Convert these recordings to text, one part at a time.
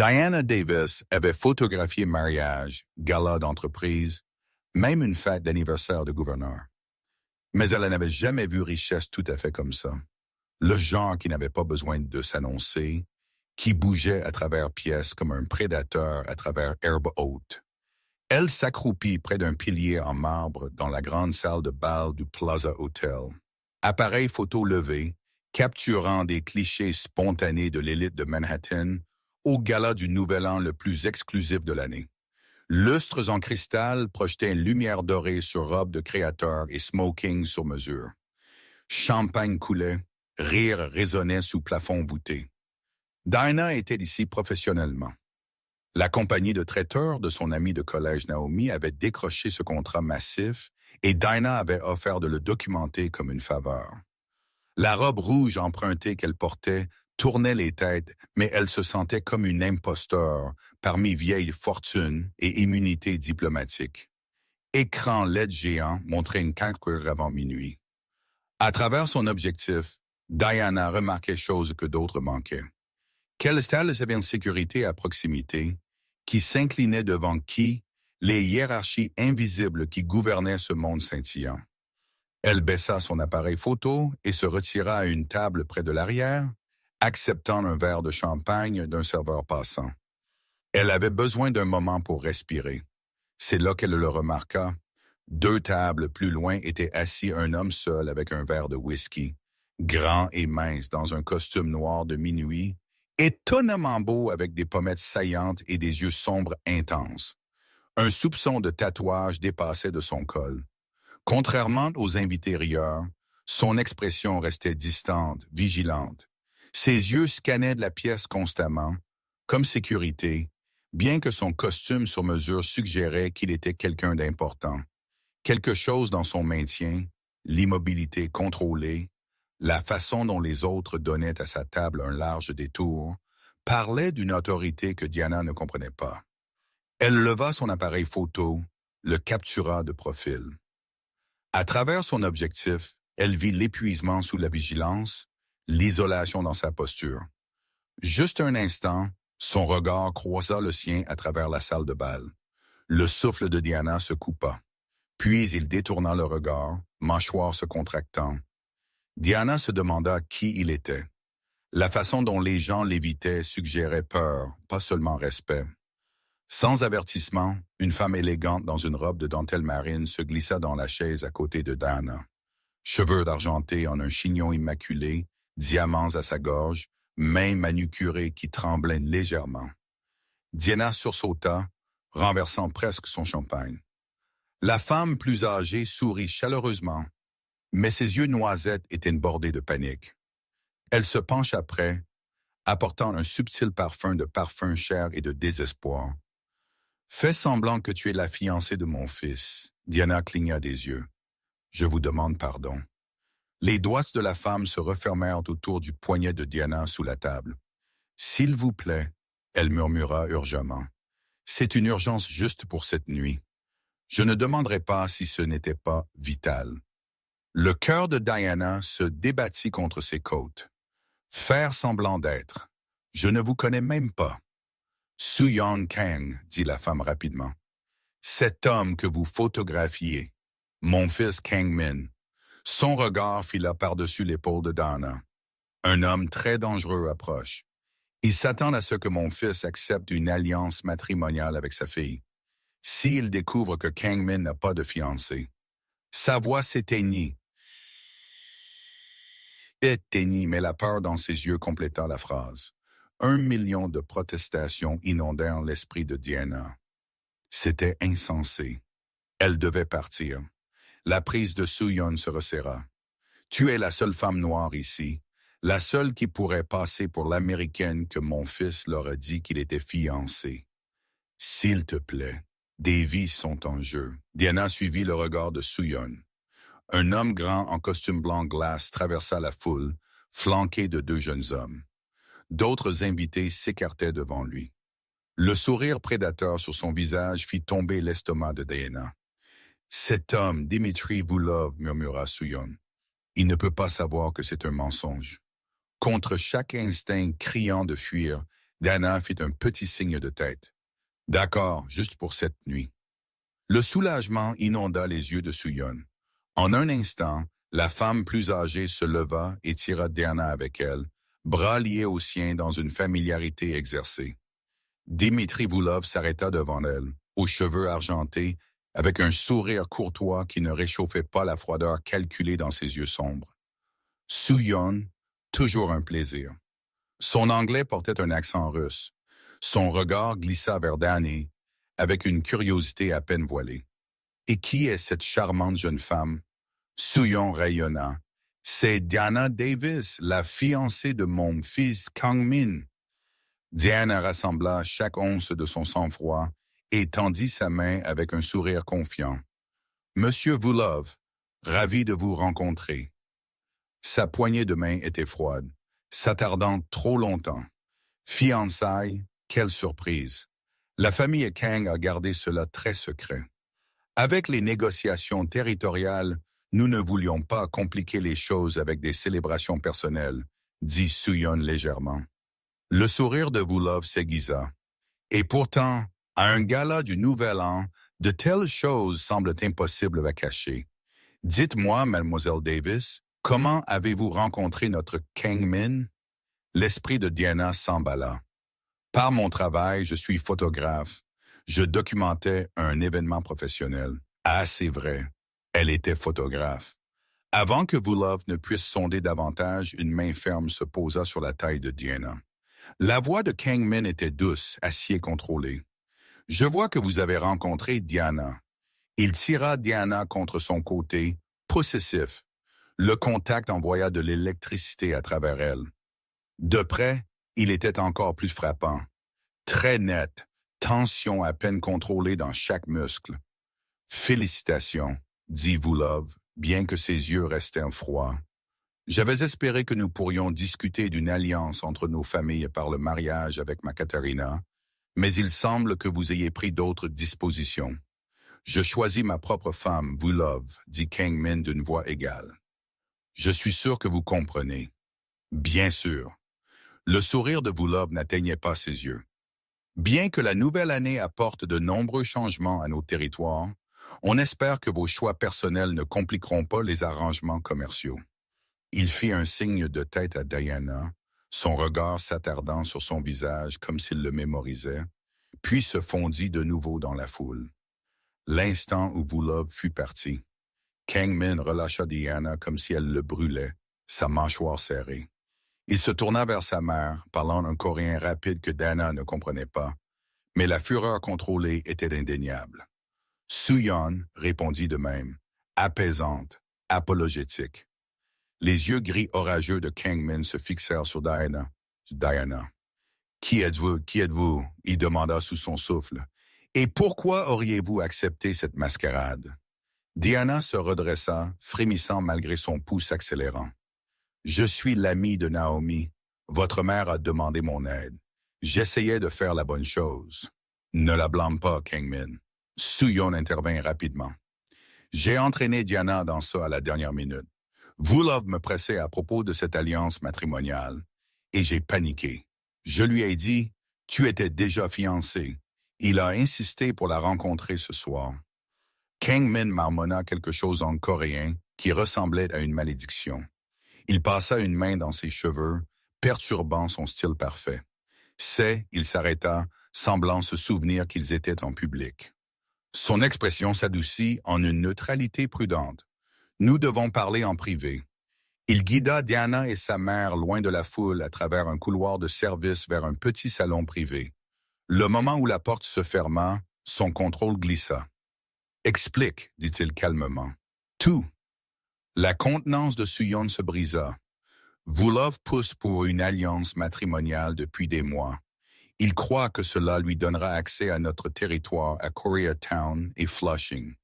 Diana Davis avait photographié mariage, gala d'entreprise, même une fête d'anniversaire de gouverneur. Mais elle n'avait jamais vu richesse tout à fait comme ça. Le genre qui n'avait pas besoin de s'annoncer, qui bougeait à travers pièces comme un prédateur à travers herbe haute. Elle s'accroupit près d'un pilier en marbre dans la grande salle de bal du Plaza Hotel. Appareil photo levé, capturant des clichés spontanés de l'élite de Manhattan au gala du Nouvel An le plus exclusif de l'année. Lustres en cristal projetaient une lumière dorée sur robe de créateur et smoking sur mesure. Champagne coulait, rire résonnait sous plafond voûté. Diana était ici professionnellement. La compagnie de traiteurs de son amie de collège Naomi avait décroché ce contrat massif et Diana avait offert de le documenter comme une faveur. La robe rouge empruntée qu'elle portait tournait les têtes, mais elle se sentait comme une imposteur parmi vieilles fortunes et immunités diplomatiques. Écran LED géant montrait une calcul avant minuit. À travers son objectif, Diana remarquait choses que d'autres manquaient. Quelle salle avait une sécurité à proximité, qui s'inclinait devant qui, les hiérarchies invisibles qui gouvernaient ce monde scintillant. Elle baissa son appareil photo et se retira à une table près de l'arrière, acceptant un verre de champagne d'un serveur passant. Elle avait besoin d'un moment pour respirer. C'est là qu'elle le remarqua. 2 tables plus loin était assis un homme seul avec un verre de whisky, grand et mince dans un costume noir de minuit, étonnamment beau avec des pommettes saillantes et des yeux sombres intenses. Un soupçon de tatouage dépassait de son col. Contrairement aux invités rieurs, son expression restait distante, vigilante. Ses yeux scannaient de la pièce constamment, comme sécurité, bien que son costume sur mesure suggérait qu'il était quelqu'un d'important. Quelque chose dans son maintien, l'immobilité contrôlée, la façon dont les autres donnaient à sa table un large détour, parlait d'une autorité que Diana ne comprenait pas. Elle leva son appareil photo, le captura de profil. À travers son objectif, elle vit l'épuisement sous la vigilance, l'isolation dans sa posture. Juste un instant, son regard croisa le sien à travers la salle de bal. Le souffle de Diana se coupa. Puis il détourna le regard, mâchoire se contractant. Diana se demanda qui il était. La façon dont les gens l'évitaient suggérait peur, pas seulement respect. Sans avertissement, une femme élégante dans une robe de dentelle marine se glissa dans la chaise à côté de Diana. Cheveux d'argenté en un chignon immaculé, diamants à sa gorge, mains manucurées qui tremblaient légèrement. Diana sursauta, renversant presque son champagne. La femme plus âgée sourit chaleureusement, mais ses yeux noisettes étaient bordés de panique. Elle se pencha après, apportant un subtil parfum cher et de désespoir. « Fais semblant que tu es la fiancée de mon fils. » Diana cligna des yeux. « Je vous demande pardon. » Les doigts de la femme se refermèrent autour du poignet de Diana sous la table. « S'il vous plaît, » elle murmura urgemment. « C'est une urgence juste pour cette nuit. Je ne demanderai pas si ce n'était pas vital. » Le cœur de Diana se débattit contre ses côtes. « Faire semblant d'être. Je ne vous connais même pas. » « Soo-Yeon Kang, » dit la femme rapidement. « Cet homme que vous photographiez, mon fils Kang-min. » Son regard fila par-dessus l'épaule de Diana. « Un homme très dangereux approche. Il s'attend à ce que mon fils accepte une alliance matrimoniale avec sa fille. S'il découvre que Kang-min n'a pas de fiancée. » Sa voix s'éteignit. Mais la peur dans ses yeux compléta la phrase. 1 million de protestations inondèrent l'esprit de Diana. C'était insensé. Elle devait partir. La prise de Soo-Yeon se resserra. « Tu es la seule femme noire ici, la seule qui pourrait passer pour l'américaine que mon fils leur a dit qu'il était fiancé. S'il te plaît, des vies sont en jeu. » Diana suivit le regard de Soo-Yeon. Un homme grand en costume blanc glace traversa la foule, flanqué de 2 jeunes hommes. D'autres invités s'écartaient devant lui. Le sourire prédateur sur son visage fit tomber l'estomac de Diana. « Cet homme, Dimitri Voulov, » murmura Soo-Yeon. « Il ne peut pas savoir que c'est un mensonge. » Contre chaque instinct criant de fuir, Diana fit un petit signe de tête. D'accord, juste pour cette nuit. Le soulagement inonda les yeux de Soo-yeon. En un instant, la femme plus âgée se leva et tira Diana avec elle, bras liés aux siens dans une familiarité exercée. Dimitri Voulov s'arrêta devant elle, aux cheveux argentés, avec un sourire courtois qui ne réchauffait pas la froideur calculée dans ses yeux sombres. Soo-yeon, toujours un plaisir. Son anglais portait un accent russe. Son regard glissa vers Danny, avec une curiosité à peine voilée. Et qui est cette charmante jeune femme? Soo-yeon rayonna. C'est Diana Davis, la fiancée de mon fils Kang-min. Diana rassembla chaque once de son sang-froid et tendit sa main avec un sourire confiant. Monsieur Voulov, ravi de vous rencontrer. Sa poignée de main était froide, s'attardant trop longtemps. Fiançailles, quelle surprise. La famille Kang a gardé cela très secret. Avec les négociations territoriales, nous ne voulions pas compliquer les choses avec des célébrations personnelles, dit Soo-yeon légèrement. Le sourire de Voulov s'aiguisa. Et pourtant, à un gala du Nouvel An, de telles choses semblent impossibles à cacher. Dites-moi, mademoiselle Davis, comment avez-vous rencontré notre Kang-min? L'esprit de Diana s'emballa. Par mon travail, je suis photographe. Je documentais un événement professionnel. Ah, c'est vrai. Elle était photographe. Avant que Voulov ne puisse sonder davantage, une main ferme se posa sur la taille de Diana. La voix de Kang-min était douce, acier contrôlé. « Je vois que vous avez rencontré Diana. » Il tira Diana contre son côté, possessif. Le contact envoya de l'électricité à travers elle. De près, il était encore plus frappant. Très net, tension à peine contrôlée dans chaque muscle. « Félicitations, » dit Voulov, bien que ses yeux restaient froids. J'avais espéré que nous pourrions discuter d'une alliance entre nos familles par le mariage avec ma Katerina, mais il semble que vous ayez pris d'autres dispositions. Je choisis ma propre femme, Voulov, dit Kang-min d'une voix égale. Je suis sûr que vous comprenez. Bien sûr. Le sourire de Voulov n'atteignait pas ses yeux. Bien que la nouvelle année apporte de nombreux changements à nos territoires, on espère que vos choix personnels ne compliqueront pas les arrangements commerciaux. Il fit un signe de tête à Diana, son regard s'attardant sur son visage comme s'il le mémorisait, puis se fondit de nouveau dans la foule. L'instant où Voulov fut parti, Kang-min relâcha Diana comme si elle le brûlait, sa mâchoire serrée. Il se tourna vers sa mère, parlant un coréen rapide que Diana ne comprenait pas, mais la fureur contrôlée était indéniable. Soo-yeon répondit de même, apaisante, apologétique. Les yeux gris orageux de Kang-min se fixèrent sur Diana. Qui êtes-vous? Qui êtes-vous? Il demanda sous son souffle. Et pourquoi auriez-vous accepté cette mascarade? Diana se redressa, frémissant malgré son pouce accélérant. Je suis l'ami de Naomi. Votre mère a demandé mon aide. J'essayais de faire la bonne chose. Ne la blâme pas, Kang-min. Soo-yeon intervint rapidement. J'ai entraîné Diana dans ça à la dernière minute. Voulov me pressait à propos de cette alliance matrimoniale, et j'ai paniqué. Je lui ai dit, tu étais déjà fiancé. Il a insisté pour la rencontrer ce soir. Kang-min marmonna quelque chose en coréen qui ressemblait à une malédiction. Il passa une main dans ses cheveux, perturbant son style parfait. Il s'arrêta, semblant se souvenir qu'ils étaient en public. Son expression s'adoucit en une neutralité prudente. Nous devons parler en privé. Il guida Diana et sa mère loin de la foule à travers un couloir de service vers un petit salon privé. Le moment où la porte se ferma, son contrôle glissa. « Explique, dit-il calmement. Tout. » La contenance de Soo-yeon se brisa. Voulov pousse pour une alliance matrimoniale depuis des mois. Il croit que cela lui donnera accès à notre territoire à Koreatown et Flushing.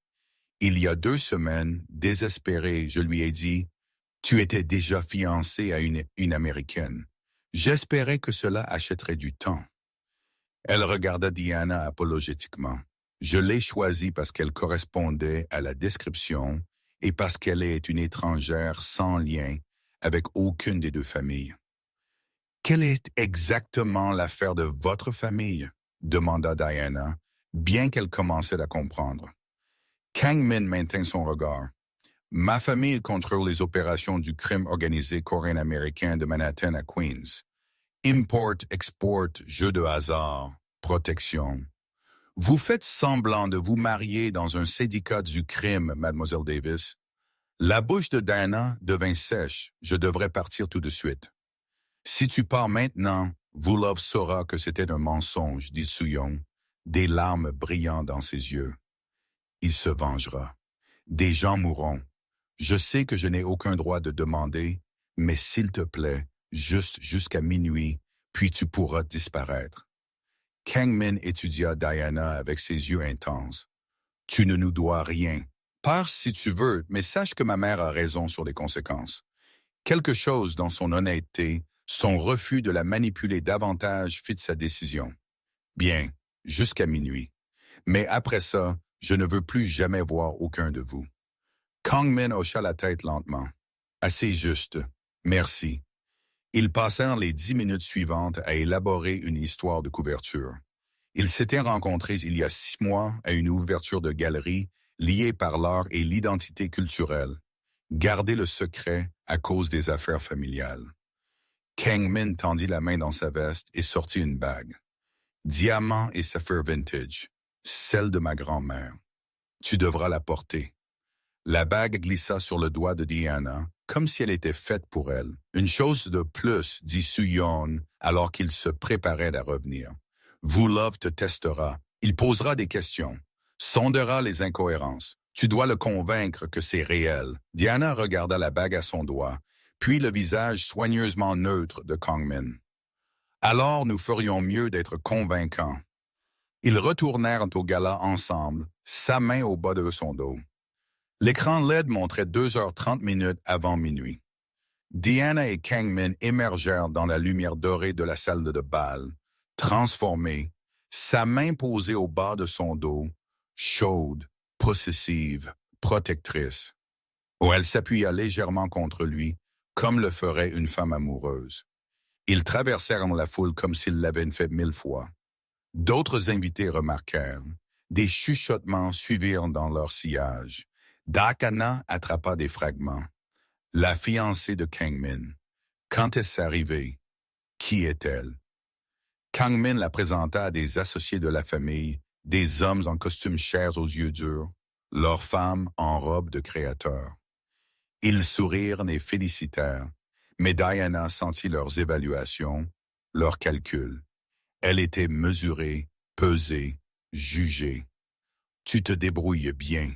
Il y a 2 semaines, désespéré, je lui ai dit « Tu étais déjà fiancé à une Américaine. J'espérais que cela achèterait du temps. » Elle regarda Diana apologétiquement. Je l'ai choisie parce qu'elle correspondait à la description et parce qu'elle est une étrangère sans lien avec aucune des 2 familles. Quelle est exactement l'affaire de votre famille? Demanda Diana, bien qu'elle commençait à comprendre. Kang Min maintint son regard. Ma famille contrôle les opérations du crime organisé coréen-américain de Manhattan à Queens. Import, export, jeux de hasard, protection. Vous faites semblant de vous marier dans un syndicat du crime, Mademoiselle Davis. La bouche de Diana devint sèche. Je devrais partir tout de suite. Si tu pars maintenant, Vulov saura que c'était un mensonge, dit Soo-young, des larmes brillant dans ses yeux. Il se vengera. Des gens mourront. Je sais que je n'ai aucun droit de demander, mais s'il te plaît, juste jusqu'à minuit, puis tu pourras disparaître. Kang Min étudia Diana avec ses yeux intenses. Tu ne nous dois rien. Pars si tu veux, mais sache que ma mère a raison sur les conséquences. Quelque chose dans son honnêteté, son refus de la manipuler davantage fit sa décision. Bien, jusqu'à minuit. Mais après ça, je ne veux plus jamais voir aucun de vous. Kang Min hocha la tête lentement. Assez juste. Merci. Ils passèrent les 10 minutes suivantes à élaborer une histoire de couverture. Ils s'étaient rencontrés il y a 6 mois à une ouverture de galerie liée par l'art et l'identité culturelle. Gardez le secret à cause des affaires familiales. Kang Min tendit la main dans sa veste et sortit une bague. Diamant et saphir vintage, celle de ma grand-mère. Tu devras la porter. La bague glissa sur le doigt de Diana, comme si elle était faite pour elle. Une chose de plus, dit Soo-young, alors qu'il se préparait à revenir. Vulov te testera. Il posera des questions. Sondera les incohérences. Tu dois le convaincre que c'est réel. Diana regarda la bague à son doigt, puis le visage soigneusement neutre de Kang Min. Alors nous ferions mieux d'être convaincants. Ils retournèrent au gala ensemble, sa main au bas de son dos. L'écran LED montrait 2h30 avant minuit. Diana et Kang Min émergèrent dans la lumière dorée de la salle de bal, transformée, sa main posée au bas de son dos, chaude, possessive, protectrice, où elle s'appuya légèrement contre lui, comme le ferait une femme amoureuse. Ils traversèrent la foule comme s'ils l'avaient fait 1000 fois. D'autres invités remarquèrent. Des chuchotements suivirent dans leur sillage. Dakana attrapa des fragments. La fiancée de Kang Min. Quand est-ce arrivé? Qui est-elle? Kang Min la présenta à des associés de la famille, des hommes en costumes chers aux yeux durs, leurs femmes en robe de créateur. Ils sourirent et félicitèrent, mais Diana sentit leurs évaluations, leurs calculs. Elle était mesurée, pesée, jugée. « Tu te débrouilles bien »,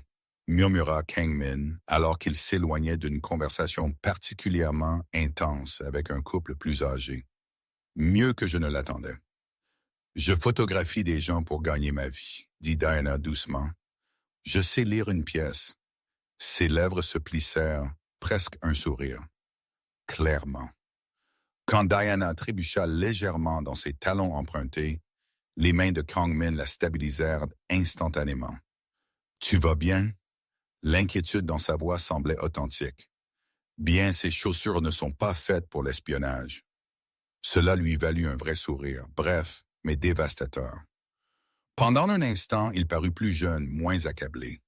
murmura Kang Min alors qu'il s'éloignait d'une conversation particulièrement intense avec un couple plus âgé. Mieux que je ne l'attendais. « Je photographie des gens pour gagner ma vie », dit Diana doucement. « Je sais lire une pièce. » Ses lèvres se plissèrent, presque un sourire. Clairement. Quand Diana trébucha légèrement dans ses talons empruntés, les mains de Kang Min la stabilisèrent instantanément. « Tu vas bien? » L'inquiétude dans sa voix semblait authentique. « Bien, ces chaussures ne sont pas faites pour l'espionnage. » Cela lui valut un vrai sourire, bref, mais dévastateur. Pendant un instant, il parut plus jeune, moins accablé.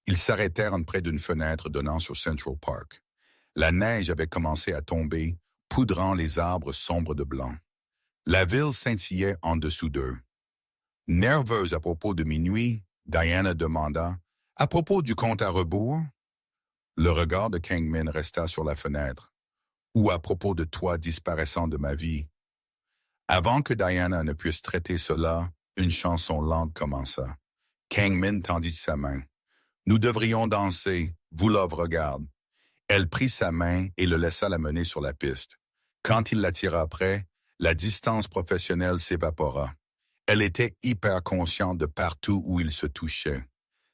Ils s'arrêtèrent près d'une fenêtre donnant sur Central Park. La neige avait commencé à tomber, poudrant les arbres sombres de blanc. La ville scintillait en dessous d'eux. Nerveuse à propos de minuit, Diana demanda « À propos du compte à rebours ?» Le regard de Kang Min resta sur la fenêtre. « Ou à propos de toi disparaissant de ma vie ?» Avant que Diana ne puisse traiter cela, une chanson lente commença. Kang Min tendit sa main. « Nous devrions danser, Vulov regarde. » Elle prit sa main et le laissa la mener sur la piste. Quand il la tira près, la distance professionnelle s'évapora. Elle était hyper consciente de partout où il se touchait.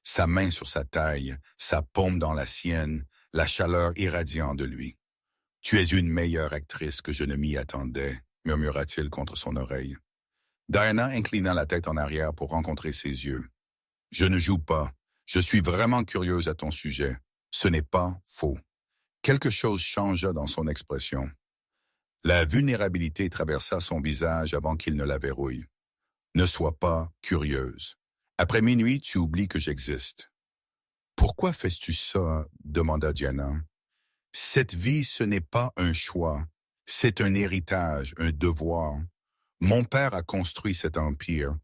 Sa main sur sa taille, sa paume dans la sienne, la chaleur irradiant de lui. « Tu es une meilleure actrice que je ne m'y attendais », murmura-t-il contre son oreille. Diana inclina la tête en arrière pour rencontrer ses yeux. « Je ne joue pas. Je suis vraiment curieuse à ton sujet. Ce n'est pas faux. » Quelque chose changea dans son expression. La vulnérabilité traversa son visage avant qu'il ne la verrouille. Ne sois pas curieuse. Après minuit, tu oublies que j'existe. Pourquoi fais-tu ça? Demanda Diana. Cette vie, ce n'est pas un choix. C'est un héritage, un devoir. Mon père a construit cet empire.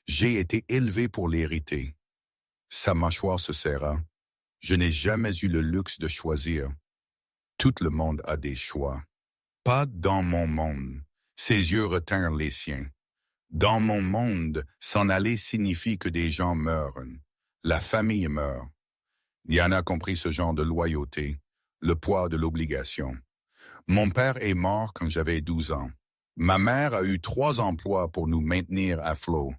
J'ai été élevé pour l'hériter. Sa mâchoire se serra. Je n'ai jamais eu le luxe de choisir. Tout le monde a des choix. Pas dans mon monde. Ses yeux retinrent les siens. Dans mon monde, s'en aller signifie que des gens meurent. La famille meurt. Diana comprit ce genre de loyauté, le poids de l'obligation. Mon père est mort quand j'avais 12 ans. Ma mère a eu 3 emplois pour nous maintenir à flot.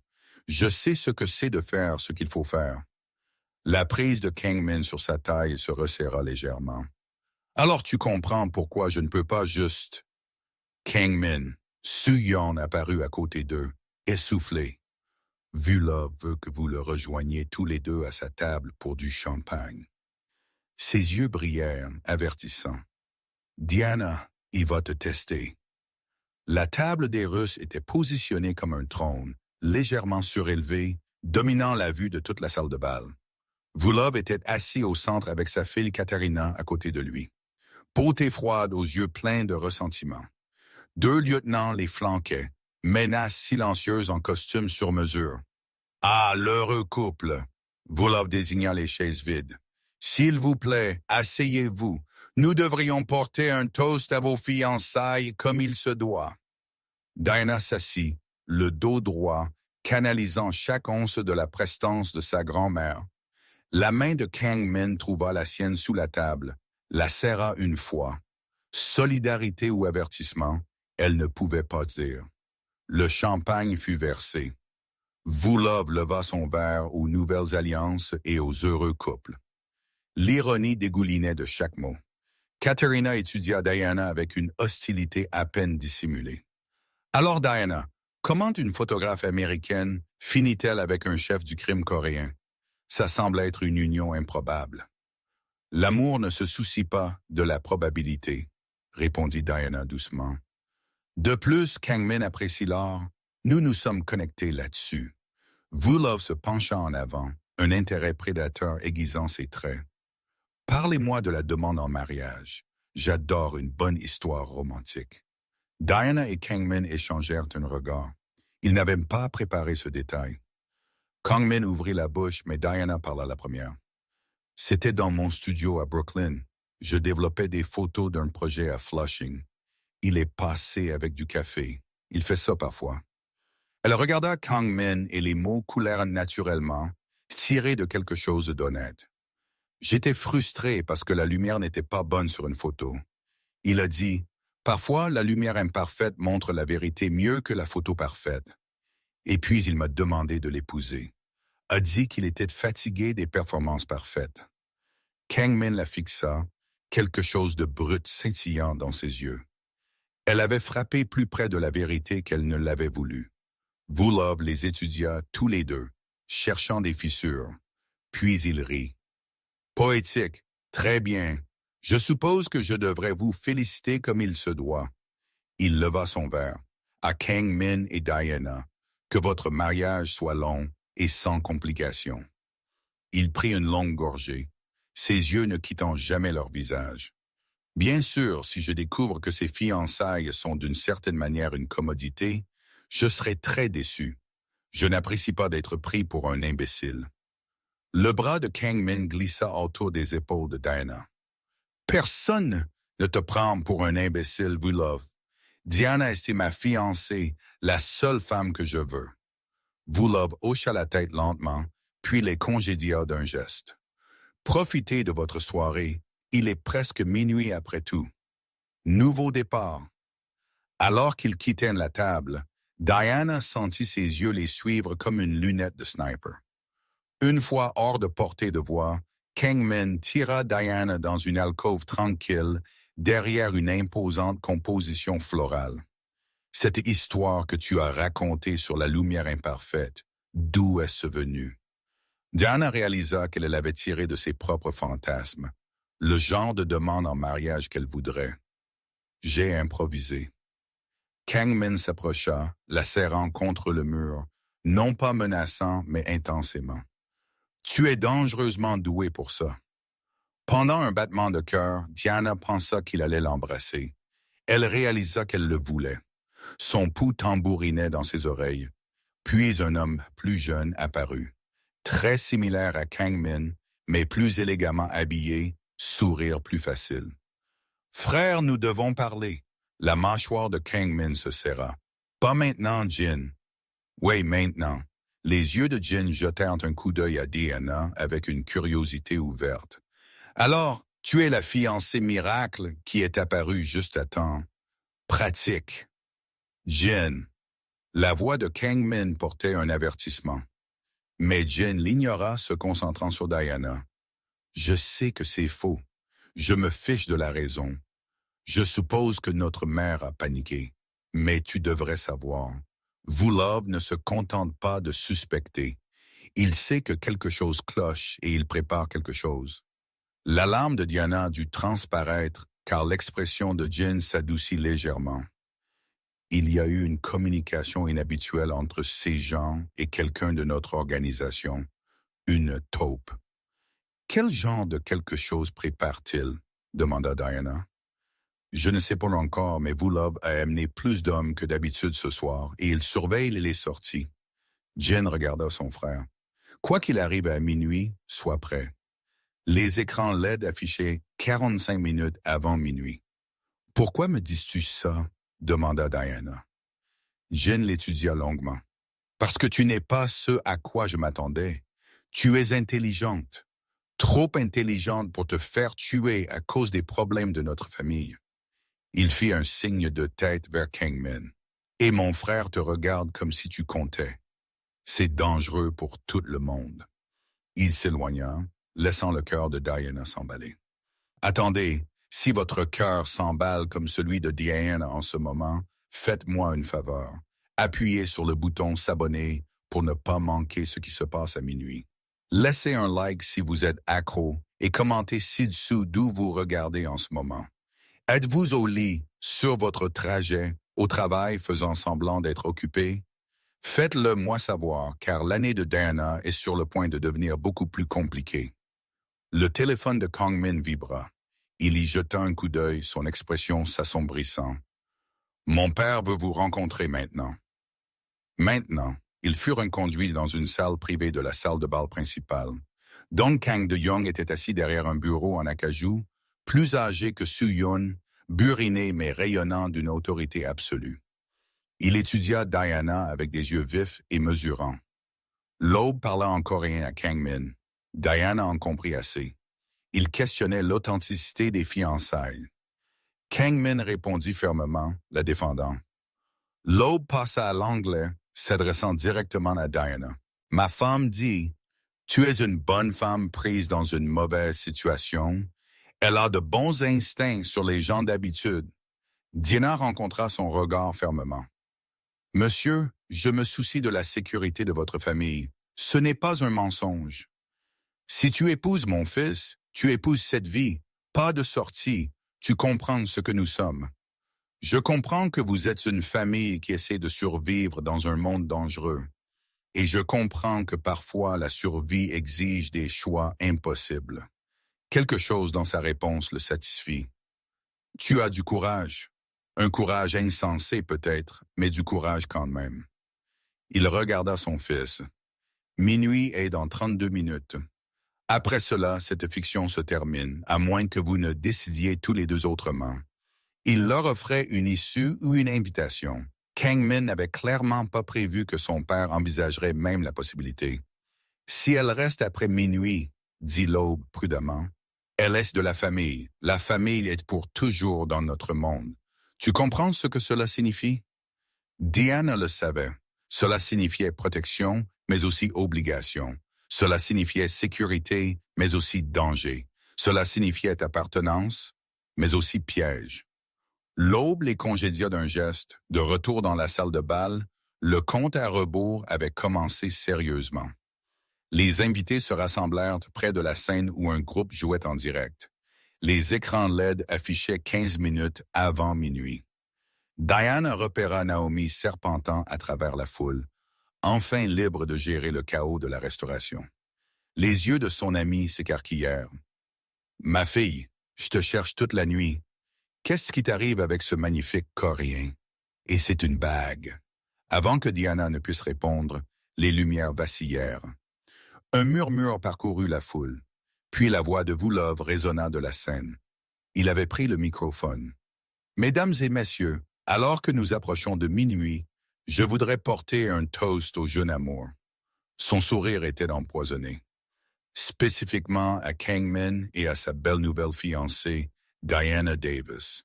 Je sais ce que c'est de faire ce qu'il faut faire. La prise de Kangmin sur sa taille se resserra légèrement. Alors tu comprends pourquoi je ne peux pas juste... Kangmin, Su-Yeon apparut à côté d'eux, essoufflé. Vulov veut que vous le rejoigniez tous les deux à sa table pour du champagne. Ses yeux brillèrent, avertissants. Diana, il va te tester. La table des Russes était positionnée comme un trône, légèrement surélevé, dominant la vue de toute la salle de bal. Vulov était assis au centre avec sa fille Katerina à côté de lui. Beauté froide aux yeux pleins de ressentiment. 2 lieutenants les flanquaient, menaces silencieuses en costume sur mesure. Ah, l'heureux couple! Vulov désigna les chaises vides. S'il vous plaît, asseyez-vous. Nous devrions porter un toast à vos fiançailles comme il se doit. Diana s'assit, le dos droit, canalisant chaque once de la prestance de sa grand-mère. La main de Kangmin trouva la sienne sous la table, la serra une fois. Solidarité ou avertissement, elle ne pouvait pas dire. Le champagne fut versé. Vulov leva son verre aux nouvelles alliances et aux heureux couples. L'ironie dégoulinait de chaque mot. Katerina étudia Diana avec une hostilité à peine dissimulée. Alors Diana, comment une photographe américaine finit-elle avec un chef du crime coréen? Ça semble être une union improbable. L'amour ne se soucie pas de la probabilité, répondit Diana doucement. De plus, Kangmin apprécie l'art. Nous nous sommes connectés là-dessus. Vulov se pencha en avant, un intérêt prédateur aiguisant ses traits. Parlez-moi de la demande en mariage. J'adore une bonne histoire romantique. Diana et Kangmin échangèrent un regard. Ils n'avaient pas préparé ce détail. Kangmin ouvrit la bouche, mais Diana parla la première. C'était dans mon studio à Brooklyn. Je développais des photos d'un projet à Flushing. Il est passé avec du café. Il fait ça parfois. Elle regarda Kangmin et les mots coulèrent naturellement, tirés de quelque chose d'honnête. J'étais frustré parce que la lumière n'était pas bonne sur une photo. Il a dit, parfois la lumière imparfaite montre la vérité mieux que la photo parfaite. Et puis il m'a demandé de l'épouser. A dit qu'il était fatigué des performances parfaites. Kangmin la fixa, quelque chose de brut scintillant dans ses yeux. Elle avait frappé plus près de la vérité qu'elle ne l'avait voulu. Vulov les étudia tous les deux, cherchant des fissures. Puis il rit. Poétique, très bien. Je suppose que je devrais vous féliciter comme il se doit. Il leva son verre. À Kangmin et Diana, que votre mariage soit long et sans complications. Il prit une longue gorgée, ses yeux ne quittant jamais leur visage. Bien sûr, si je découvre que ces fiançailles sont d'une certaine manière une commodité, je serai très déçu. Je n'apprécie pas d'être pris pour un imbécile. Le bras de Kangmin glissa autour des épaules de Diana. Personne ne te prend pour un imbécile, Vulov. Diana est ma fiancée, la seule femme que je veux. Vulov hocha la tête lentement, puis les congédia d'un geste. Profitez de votre soirée, il est presque minuit après tout. Nouveau départ. Alors qu'ils quittaient la table, Diana sentit ses yeux les suivre comme une lunette de sniper. Une fois hors de portée de voix, Kangmin tira Diana dans une alcôve tranquille derrière une imposante composition florale. Cette histoire que tu as racontée sur la lumière imparfaite, d'où est-ce venu? Diana réalisa qu'elle l'avait tirée de ses propres fantasmes, le genre de demande en mariage qu'elle voudrait. J'ai improvisé. Kang Min s'approcha, la serrant contre le mur, non pas menaçant, mais intensément. « Tu es dangereusement doué pour ça. » Pendant un battement de cœur, Diana pensa qu'il allait l'embrasser. Elle réalisa qu'elle le voulait. Son pouls tambourinait dans ses oreilles. Puis un homme plus jeune apparut, très similaire à Kang Min, mais plus élégamment habillé, sourire plus facile. « Frère, nous devons parler. » La mâchoire de Kang Min se serra. « Pas maintenant, Jin. »« Oui, maintenant. » Les yeux de Jin jetèrent un coup d'œil à Diana avec une curiosité ouverte. « Alors, tu es la fiancée miracle qui est apparue juste à temps. Pratique. » Jin. La voix de Kang Min portait un avertissement. Mais Jin l'ignora, se concentrant sur Diana. « Je sais que c'est faux. Je me fiche de la raison. Je suppose que notre mère a paniqué. Mais tu devrais savoir. Volov ne se contente pas de suspecter. Il sait que quelque chose cloche et il prépare quelque chose. » L'alarme de Diana dut transparaître car l'expression de Jin s'adoucit légèrement. Il y a eu une communication inhabituelle entre ces gens et quelqu'un de notre organisation, une taupe. « Quel genre de quelque chose prépare-t-il » demanda Diana. « Je ne sais pas encore, mais Volov a amené plus d'hommes que d'habitude ce soir et il surveille les sorties. » Jin regarda son frère. « Quoi qu'il arrive à minuit, sois prêt. » Les écrans LED affichaient 45 minutes avant minuit. « Pourquoi me dis-tu ça ?» demanda Diana. Jin l'étudia longuement. « Parce que tu n'es pas ce à quoi je m'attendais. Tu es intelligente. Trop intelligente pour te faire tuer à cause des problèmes de notre famille. » Il fit un signe de tête vers Kang Min. « Et mon frère te regarde comme si tu comptais. C'est dangereux pour tout le monde. » Il s'éloigna, laissant le cœur de Diana s'emballer. « Attendez, si votre cœur s'emballe comme celui de Diana en ce moment, faites-moi une faveur. Appuyez sur le bouton s'abonner pour ne pas manquer ce qui se passe à minuit. Laissez un like si vous êtes accro et commentez ci-dessous d'où vous regardez en ce moment. Êtes-vous au lit, sur votre trajet, au travail faisant semblant d'être occupé? Faites-le moi savoir car l'année de Diana est sur le point de devenir beaucoup plus compliquée. » Le téléphone de Kang Min vibra. Il y jeta un coup d'œil, son expression s'assombrissant. « Mon père veut vous rencontrer maintenant. » Maintenant, ils furent conduits dans une salle privée de la salle de bal principale. Dong Kang de Young était assis derrière un bureau en acajou, plus âgé que Su Yun, buriné mais rayonnant d'une autorité absolue. Il étudia Diana avec des yeux vifs et mesurants. L'aube parla en coréen à Kang Min. Diana en comprit assez. Il questionnait l'authenticité des fiançailles. Kang Min répondit fermement, la défendant. L'aube passa à l'anglais, s'adressant directement à Diana. « Ma femme dit, tu es une bonne femme prise dans une mauvaise situation. Elle a de bons instincts sur les gens d'habitude. » Diana rencontra son regard fermement. « Monsieur, je me soucie de la sécurité de votre famille. Ce n'est pas un mensonge. Si tu épouses mon fils, tu épouses cette vie, pas de sortie. Tu comprends ce que nous sommes. Je comprends que vous êtes une famille qui essaie de survivre dans un monde dangereux. Et je comprends que parfois la survie exige des choix impossibles. » Quelque chose dans sa réponse le satisfit. « Tu as du courage. Un courage insensé peut-être, mais du courage quand même. » Il regarda son fils. « Minuit est dans 32 minutes. Après cela, cette fiction se termine, à moins que vous ne décidiez tous les deux autrement. » Il leur offrait une issue ou une invitation. Kang Min n'avait clairement pas prévu que son père envisagerait même la possibilité. « Si elle reste après minuit, » dit l'aube prudemment, « elle est de la famille. La famille est pour toujours dans notre monde. Tu comprends ce que cela signifie? » Diana le savait. Cela signifiait protection, mais aussi obligation. Cela signifiait sécurité, mais aussi danger. Cela signifiait appartenance, mais aussi piège. L'aube les congédia d'un geste. De retour dans la salle de bal, le compte à rebours avait commencé sérieusement. Les invités se rassemblèrent près de la scène où un groupe jouait en direct. Les écrans LED affichaient 15 minutes avant minuit. Diana repéra Naomi serpentant à travers la foule, enfin libre de gérer le chaos de la restauration. Les yeux de son amie s'écarquillèrent. « Ma fille, je te cherche toute la nuit. Qu'est-ce qui t'arrive avec ce magnifique coréen? Et c'est une bague. » Avant que Diana ne puisse répondre, les lumières vacillèrent. Un murmure parcourut la foule, puis la voix de Voulov résonna de la scène. Il avait pris le microphone. « Mesdames et messieurs, alors que nous approchons de minuit, je voudrais porter un toast au jeune amour. » Son sourire était empoisonné. Spécifiquement à Kang-min et à sa belle nouvelle fiancée, Diana Davis.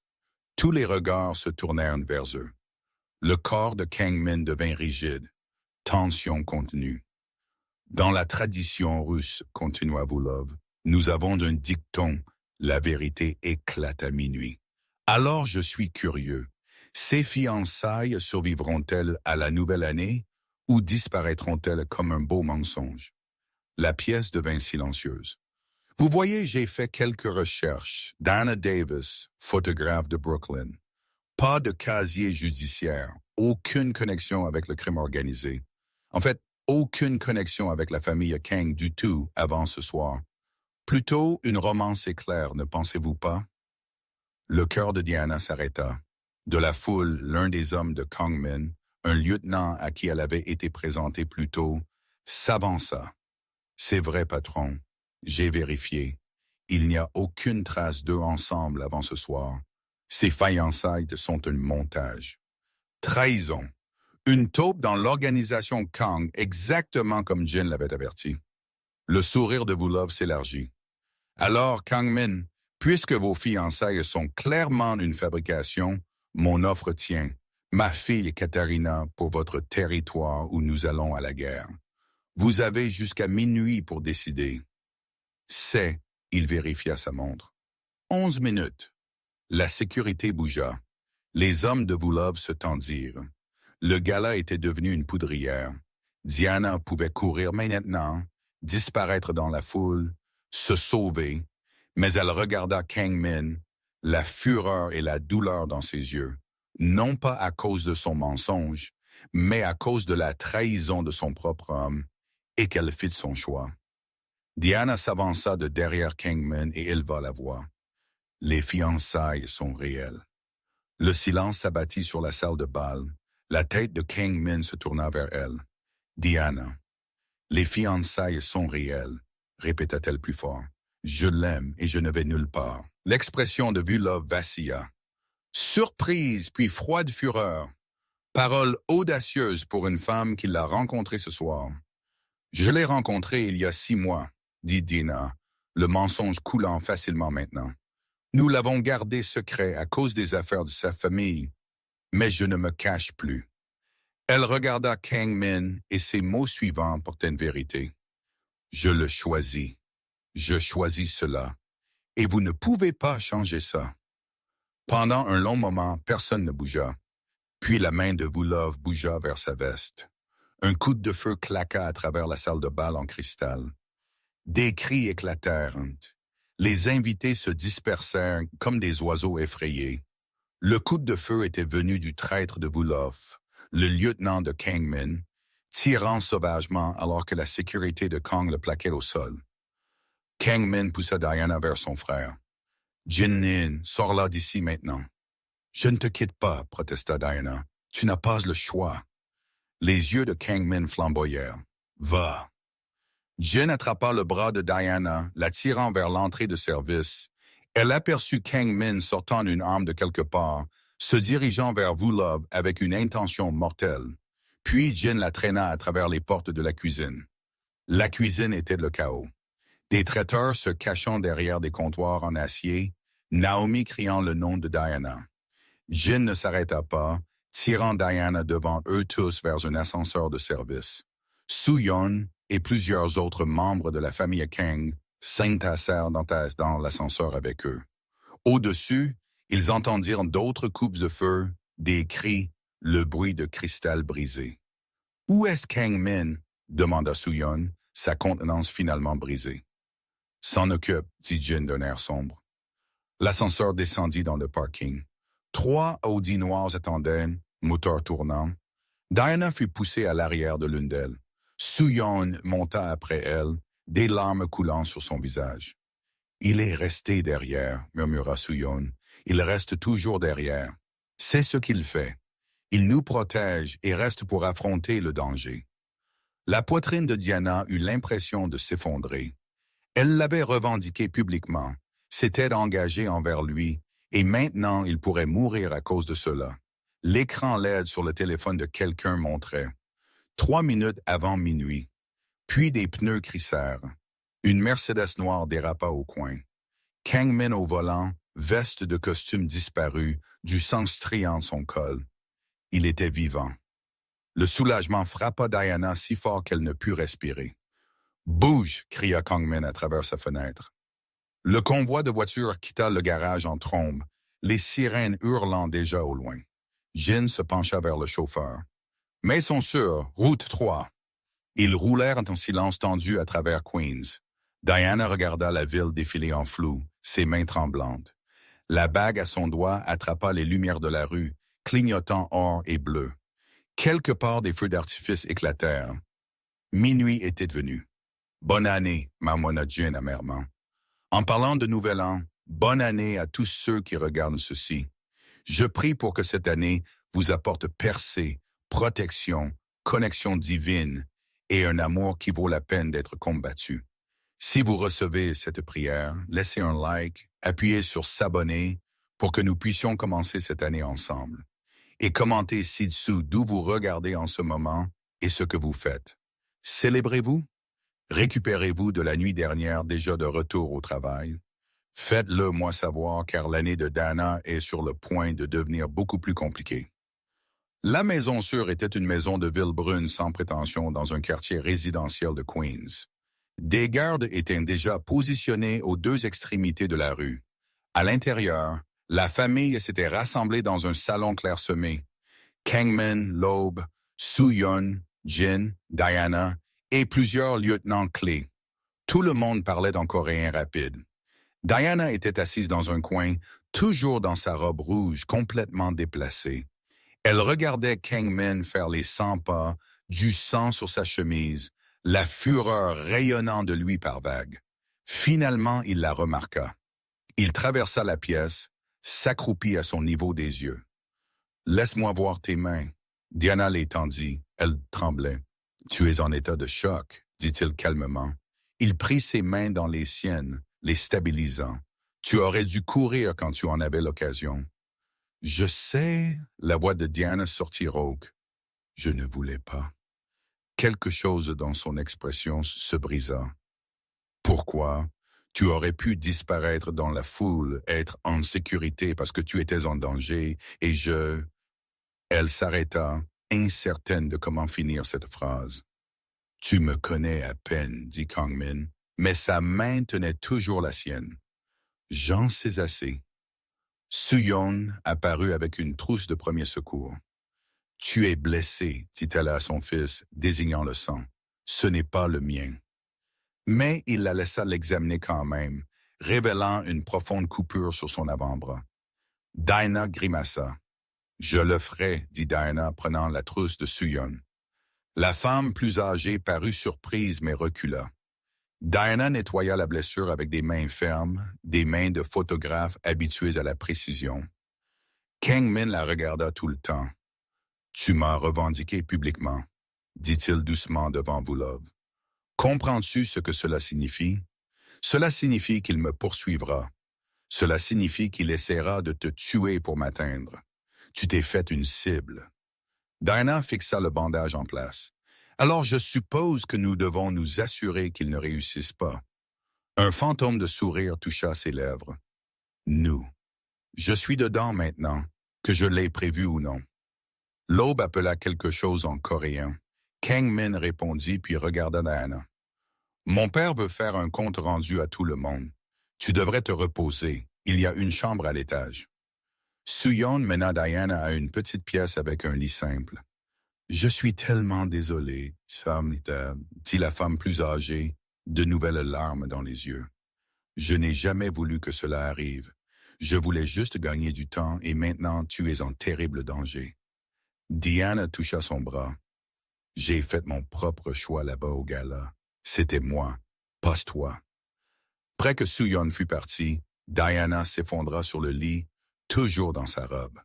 Tous les regards se tournèrent vers eux. Le corps de Kang-min devint rigide, tension contenue. Dans la tradition russe, continua Voulov, nous avons un dicton, la vérité éclate à minuit. Alors je suis curieux, ces fiançailles survivront-elles à la nouvelle année ou disparaîtront-elles comme un beau mensonge? La pièce devint silencieuse. Vous voyez, j'ai fait quelques recherches. Diana Davis, photographe de Brooklyn. Pas de casier judiciaire, aucune connexion avec le crime organisé. En fait, aucune connexion avec la famille Kang du tout avant ce soir. Plutôt une romance éclair, ne pensez-vous pas? Le cœur de Diana s'arrêta. De la foule, l'un des hommes de Kang-min, un lieutenant à qui elle avait été présentée plus tôt, s'avança. « C'est vrai, patron. J'ai vérifié. Il n'y a aucune trace d'eux ensemble avant ce soir. Ces fiançailles sont un montage. Trahison. Une taupe dans l'organisation Kang, exactement comme Jin l'avait averti. » Le sourire de Voulov s'élargit. « Alors, Kang-min, puisque vos fiançailles sont clairement une fabrication, mon offre tient. Ma fille Katharina pour votre territoire où nous allons à la guerre. Vous avez jusqu'à minuit pour décider. » C'est, il vérifia sa montre. 11 minutes. La sécurité bougea. Les hommes de Voulov se tendirent. Le gala était devenu une poudrière. Diana pouvait courir maintenant, disparaître dans la foule, se sauver, mais elle regarda Kang-min, la fureur et la douleur dans ses yeux, non pas à cause de son mensonge, mais à cause de la trahison de son propre homme, et qu'elle fit son choix. Diana s'avança de derrière Kang-min et éleva la voix. « Les fiançailles sont réelles. » Le silence s'abattit sur la salle de bal. La tête de Kang-min se tourna vers elle. « Diana, les fiançailles sont réelles, » répéta-t-elle plus fort. « Je l'aime et je ne vais nulle part. » L'expression de Voulov vacilla. Surprise puis froide fureur. Parole audacieuse pour une femme qui l'a rencontrée ce soir. « Je l'ai rencontrée il y a 6 mois, » dit Dina, le mensonge coulant facilement maintenant. « Nous l'avons gardé secret à cause des affaires de sa famille, mais je ne me cache plus. » Elle regarda Kang-min et ses mots suivants portaient une vérité. « Je le choisis. Je choisis cela. Et vous ne pouvez pas changer ça. » Pendant un long moment, personne ne bougea. Puis la main de Voulov bougea vers sa veste. Un coup de feu claqua à travers la salle de bal en cristal. Des cris éclatèrent. Les invités se dispersèrent comme des oiseaux effrayés. Le coup de feu était venu du traître de Voulov, le lieutenant de Kang-min, tirant sauvagement alors que la sécurité de Kang le plaquait au sol. Kang-min poussa Diana vers son frère. « Jin-nin, sors-la d'ici maintenant. »« Je ne te quitte pas, » protesta Diana. « Tu n'as pas le choix. » Les yeux de Kang-min flamboyèrent. « Va. » Jin attrapa le bras de Diana, la tirant vers l'entrée de service. Elle aperçut Kang-min sortant une arme de quelque part, se dirigeant vers Voulov avec une intention mortelle. Puis Jin la traîna à travers les portes de la cuisine. La cuisine était le chaos. Des traiteurs se cachant derrière des comptoirs en acier, Naomi criant le nom de Diana. Jin ne s'arrêta pas, tirant Diana devant eux tous vers un ascenseur de service. Soo-yeon et plusieurs autres membres de la famille Kang s'entassèrent dans l'ascenseur avec eux. Au-dessus, ils entendirent d'autres coupes de feu, des cris, le bruit de cristal brisé. « Où est Kang-min » demanda Soo-yeon, sa contenance finalement brisée. « S'en occupe, dit Jin d'un air sombre. L'ascenseur descendit dans le parking. 3 Audi noirs attendaient, moteur tournant. Diana fut poussée à l'arrière de l'une d'elles. Soo-yeon monta après elle, des larmes coulant sur son visage. « Il est resté derrière, » murmura Soo-yeon. « Il reste toujours derrière. C'est ce qu'il fait. Il nous protège et reste pour affronter le danger. » La poitrine de Diana eut l'impression de s'effondrer. Elle l'avait revendiqué publiquement, s'était engagée envers lui, et maintenant il pourrait mourir à cause de cela. L'écran LED sur le téléphone de quelqu'un montrait 3 minutes avant minuit. Puis des pneus crissèrent. Une Mercedes noire dérapa au coin. Kang-min au volant, veste de costume disparue, du sang striant son col. Il était vivant. Le soulagement frappa Diana si fort qu'elle ne put respirer. « Bouge !» cria Kang-min à travers sa fenêtre. Le convoi de voitures quitta le garage en trombe, les sirènes hurlant déjà au loin. Jin se pencha vers le chauffeur. « Maison sûre, route 3. » Ils roulèrent en silence tendu à travers Queens. Diana regarda la ville défiler en flou, ses mains tremblantes. La bague à son doigt attrapa les lumières de la rue, clignotant or et bleu. Quelque part des feux d'artifice éclatèrent. Minuit était venu. « Bonne année » marmonna Jin amèrement. En parlant de Nouvel An, bonne année à tous ceux qui regardent ceci. Je prie pour que cette année vous apporte percée, protection, connexion divine et un amour qui vaut la peine d'être combattu. Si vous recevez cette prière, laissez un like, appuyez sur s'abonner pour que nous puissions commencer cette année ensemble. Et commentez ci-dessous d'où vous regardez en ce moment et ce que vous faites. Célébrez-vous? Récupérez-vous de la nuit dernière déjà de retour au travail? Faites-le moi savoir car l'année de Dana est sur le point de devenir beaucoup plus compliquée. La Maison Sûre était une maison de ville brune sans prétention dans un quartier résidentiel de Queens. Des gardes étaient déjà positionnés aux deux extrémités de la rue. À l'intérieur, la famille s'était rassemblée dans un salon clairsemé. Kang-min, Loeb, Soo-yeon, Jin, Diana et plusieurs lieutenants clés. Tout le monde parlait en coréen rapide. Diana était assise dans un coin, toujours dans sa robe rouge, complètement déplacée. Elle regardait Kang-min faire les 100 pas, du sang sur sa chemise, la fureur rayonnant de lui par vagues. Finalement, il la remarqua. Il traversa la pièce, s'accroupit à son niveau des yeux. « Laisse-moi voir tes mains. » Diana les tendit. Elle tremblait. « Tu es en état de choc, » dit-il calmement. Il prit ses mains dans les siennes, les stabilisant. « Tu aurais dû courir quand tu en avais l'occasion. »« Je sais, » la voix de Diana sortit rauque. « Je ne voulais pas. » Quelque chose dans son expression se brisa. « Pourquoi? Tu aurais pu disparaître dans la foule, être en sécurité parce que tu étais en danger, et je... » Elle s'arrêta, incertaine de comment finir cette phrase. « Tu me connais à peine, » dit Kang-min, mais sa main tenait toujours la sienne. « J'en sais assez. » Soo-yeon apparut avec une trousse de premier secours. « Tu es blessé, » dit-elle à son fils, désignant le sang. « Ce n'est pas le mien. » Mais il la laissa l'examiner quand même, révélant une profonde coupure sur son avant-bras. Diana grimaça. « Je le ferai, » dit Diana, prenant la trousse de Soo-yeon. La femme plus âgée parut surprise mais recula. Diana nettoya la blessure avec des mains fermes, des mains de photographe habitués à la précision. Kang-min la regarda tout le temps. « Tu m'as revendiqué publiquement, » dit-il doucement devant Vulov. « Comprends-tu ce que cela signifie? Cela signifie qu'il me poursuivra. Cela signifie qu'il essaiera de te tuer pour m'atteindre. Tu t'es fait une cible. » Diana fixa le bandage en place. « Alors je suppose que nous devons nous assurer qu'il ne réussisse pas. » Un fantôme de sourire toucha ses lèvres. « Nous. Je suis dedans maintenant, que je l'ai prévu ou non. » L'aube appela quelque chose en coréen. Kang-min répondit puis regarda Diana. « Mon père veut faire un compte rendu à tout le monde. Tu devrais te reposer. Il y a une chambre à l'étage. » Soo-yeon mena Diana à une petite pièce avec un lit simple. « Je suis tellement désolée, Samnita, » dit la femme plus âgée, de nouvelles larmes dans les yeux. « Je n'ai jamais voulu que cela arrive. Je voulais juste gagner du temps et maintenant tu es en terrible danger. Diana toucha son bras. J'ai fait mon propre choix là-bas au gala. C'était moi, pas toi. Après que Soo-yeon fut parti, Diana s'effondra sur le lit, toujours dans sa robe.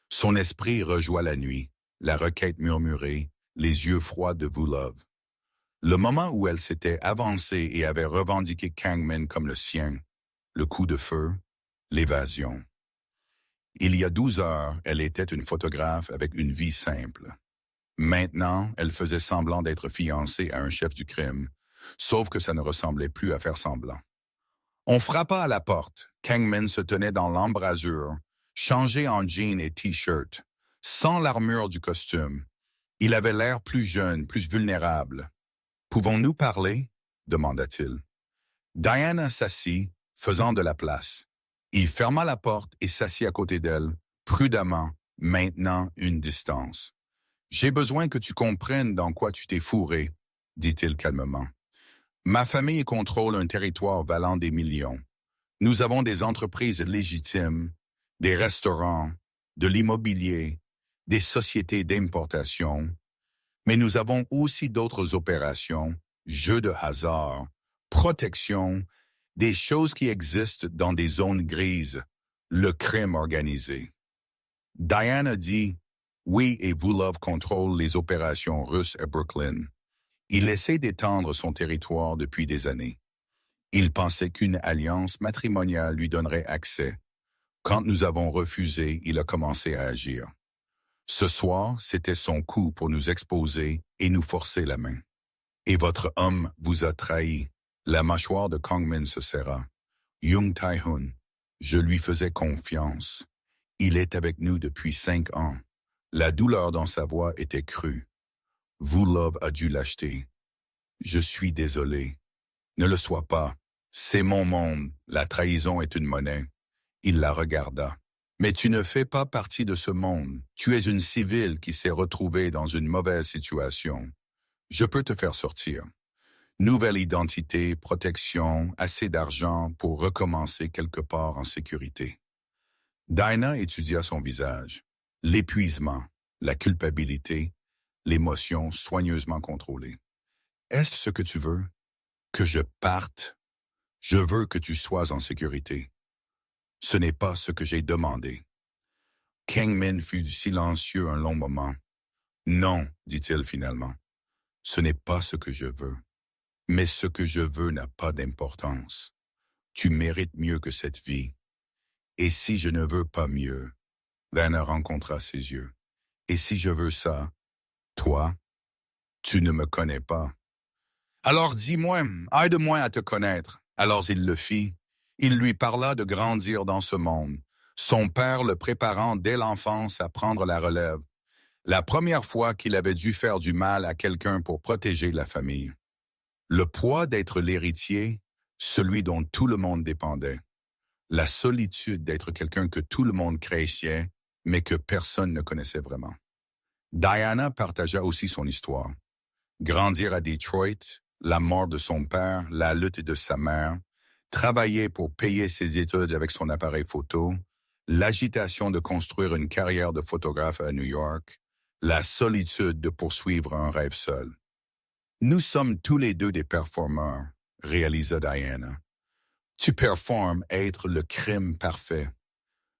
Son esprit rejoint la nuit, la requête murmurée, les yeux froids de Vulove. Le moment où elle s'était avancée et avait revendiqué Kangmin comme le sien, le coup de feu, l'évasion. Il y a 12 heures, elle était une photographe avec une vie simple. Maintenant, elle faisait semblant d'être fiancée à un chef du crime, sauf que ça ne ressemblait plus à faire semblant. On frappa à la porte. Kangmin se tenait dans l'embrasure, changé en jean et t-shirt, sans l'armure du costume. Il avait l'air plus jeune, plus vulnérable. « Pouvons-nous parler ?» demanda-t-il. Diana s'assit, faisant de la place. Il ferma la porte et s'assit à côté d'elle, prudemment, maintenant une distance. « J'ai besoin que tu comprennes dans quoi tu t'es fourré, » dit-il calmement. « Ma famille contrôle un territoire valant des millions. Nous avons des entreprises légitimes, des restaurants, de l'immobilier, des sociétés d'importation, mais nous avons aussi d'autres opérations, jeux de hasard, protection, des choses qui existent dans des zones grises, le crime organisé. » Diana dit « Oui, et Vulove contrôle les opérations russes à Brooklyn. Il essaie d'étendre son territoire depuis des années. Il pensait qu'une alliance matrimoniale lui donnerait accès. Quand nous avons refusé, il a commencé à agir. Ce soir, c'était son coup pour nous exposer et nous forcer la main. Et votre homme vous a trahi. » La mâchoire de Kangmin se serra. « Young Tae-hun, je lui faisais confiance. Il est avec nous depuis 5 ans. La douleur dans sa voix était crue. Vulove a dû l'acheter. Je suis désolé. Ne le sois pas. C'est mon monde. La trahison est une monnaie. » Il la regarda. « Mais tu ne fais pas partie de ce monde. Tu es une civile qui s'est retrouvée dans une mauvaise situation. Je peux te faire sortir. Nouvelle identité, protection, assez d'argent pour recommencer quelque part en sécurité. » Diana étudia son visage. L'épuisement, la culpabilité, l'émotion soigneusement contrôlée. « Est-ce ce que tu veux? Que je parte? Je veux que tu sois en sécurité. Ce n'est pas ce que j'ai demandé. » Kangmin fut silencieux un long moment. « Non, dit-il finalement. Ce n'est pas ce que je veux. Mais ce que je veux n'a pas d'importance. Tu mérites mieux que cette vie. Et si je ne veux pas mieux? » Diana rencontra ses yeux. « Et si je veux ça? Toi, tu ne me connais pas. » « Alors dis-moi, aide-moi à te connaître. » Alors il le fit. Il lui parla de grandir dans ce monde, son père le préparant dès l'enfance à prendre la relève. La première fois qu'il avait dû faire du mal à quelqu'un pour protéger la famille. Le poids d'être l'héritier, celui dont tout le monde dépendait. La solitude d'être quelqu'un que tout le monde craignait, mais que personne ne connaissait vraiment. Diana partagea aussi son histoire. Grandir à Detroit, la mort de son père, la lutte de sa mère, travailler pour payer ses études avec son appareil photo, l'agitation de construire une carrière de photographe à New York, la solitude de poursuivre un rêve seul. « Nous sommes tous les deux des performeurs », réalisa Diana. « Tu performes être le crime parfait.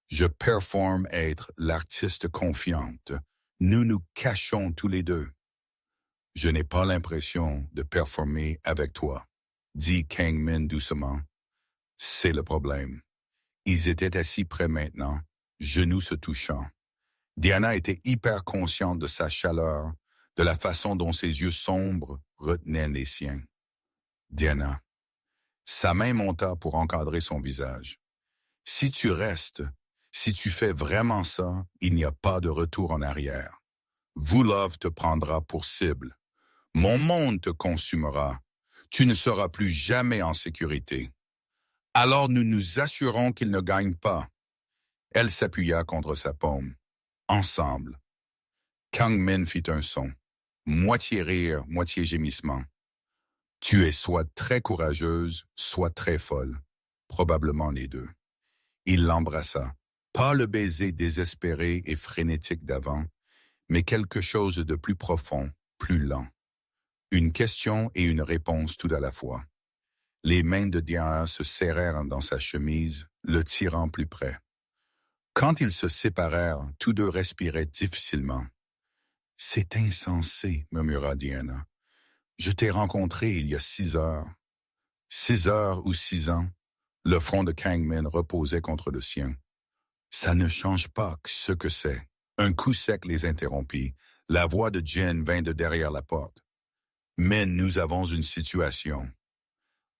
Je performe être l'artiste confiante. Nous nous cachons tous les deux. » « Je n'ai pas l'impression de performer avec toi, » dit Kangmin doucement. « C'est le problème. » Ils étaient assis près maintenant, genoux se touchant. Diana était hyper consciente de sa chaleur, de la façon dont ses yeux sombres retenaient les siens. « Diana. » Sa main monta pour encadrer son visage. « Si tu restes, si tu fais vraiment ça, il n'y a pas de retour en arrière. Vulove te prendra pour cible. Mon monde te consumera. Tu ne seras plus jamais en sécurité. Alors nous nous assurons qu'il ne gagne pas. » Elle s'appuya contre sa paume. Ensemble. Kangmin fit un son. Moitié rire, moitié gémissement. « Tu es soit très courageuse, soit très folle. Probablement les deux. » Il l'embrassa. Pas le baiser désespéré et frénétique d'avant, mais quelque chose de plus profond, plus lent. Une question et une réponse tout à la fois. Les mains de Diana se serrèrent dans sa chemise, le tirant plus près. Quand ils se séparèrent, tous deux respiraient difficilement. « C'est insensé, » murmura Diana. « Je t'ai rencontré il y a 6 heures. 6 heures ou 6 ans. » Le front de Kang Min reposait contre le sien. « Ça ne change pas ce que c'est. » Un coup sec les interrompit. La voix de Jin vint de derrière la porte. « Mais nous avons une situation. »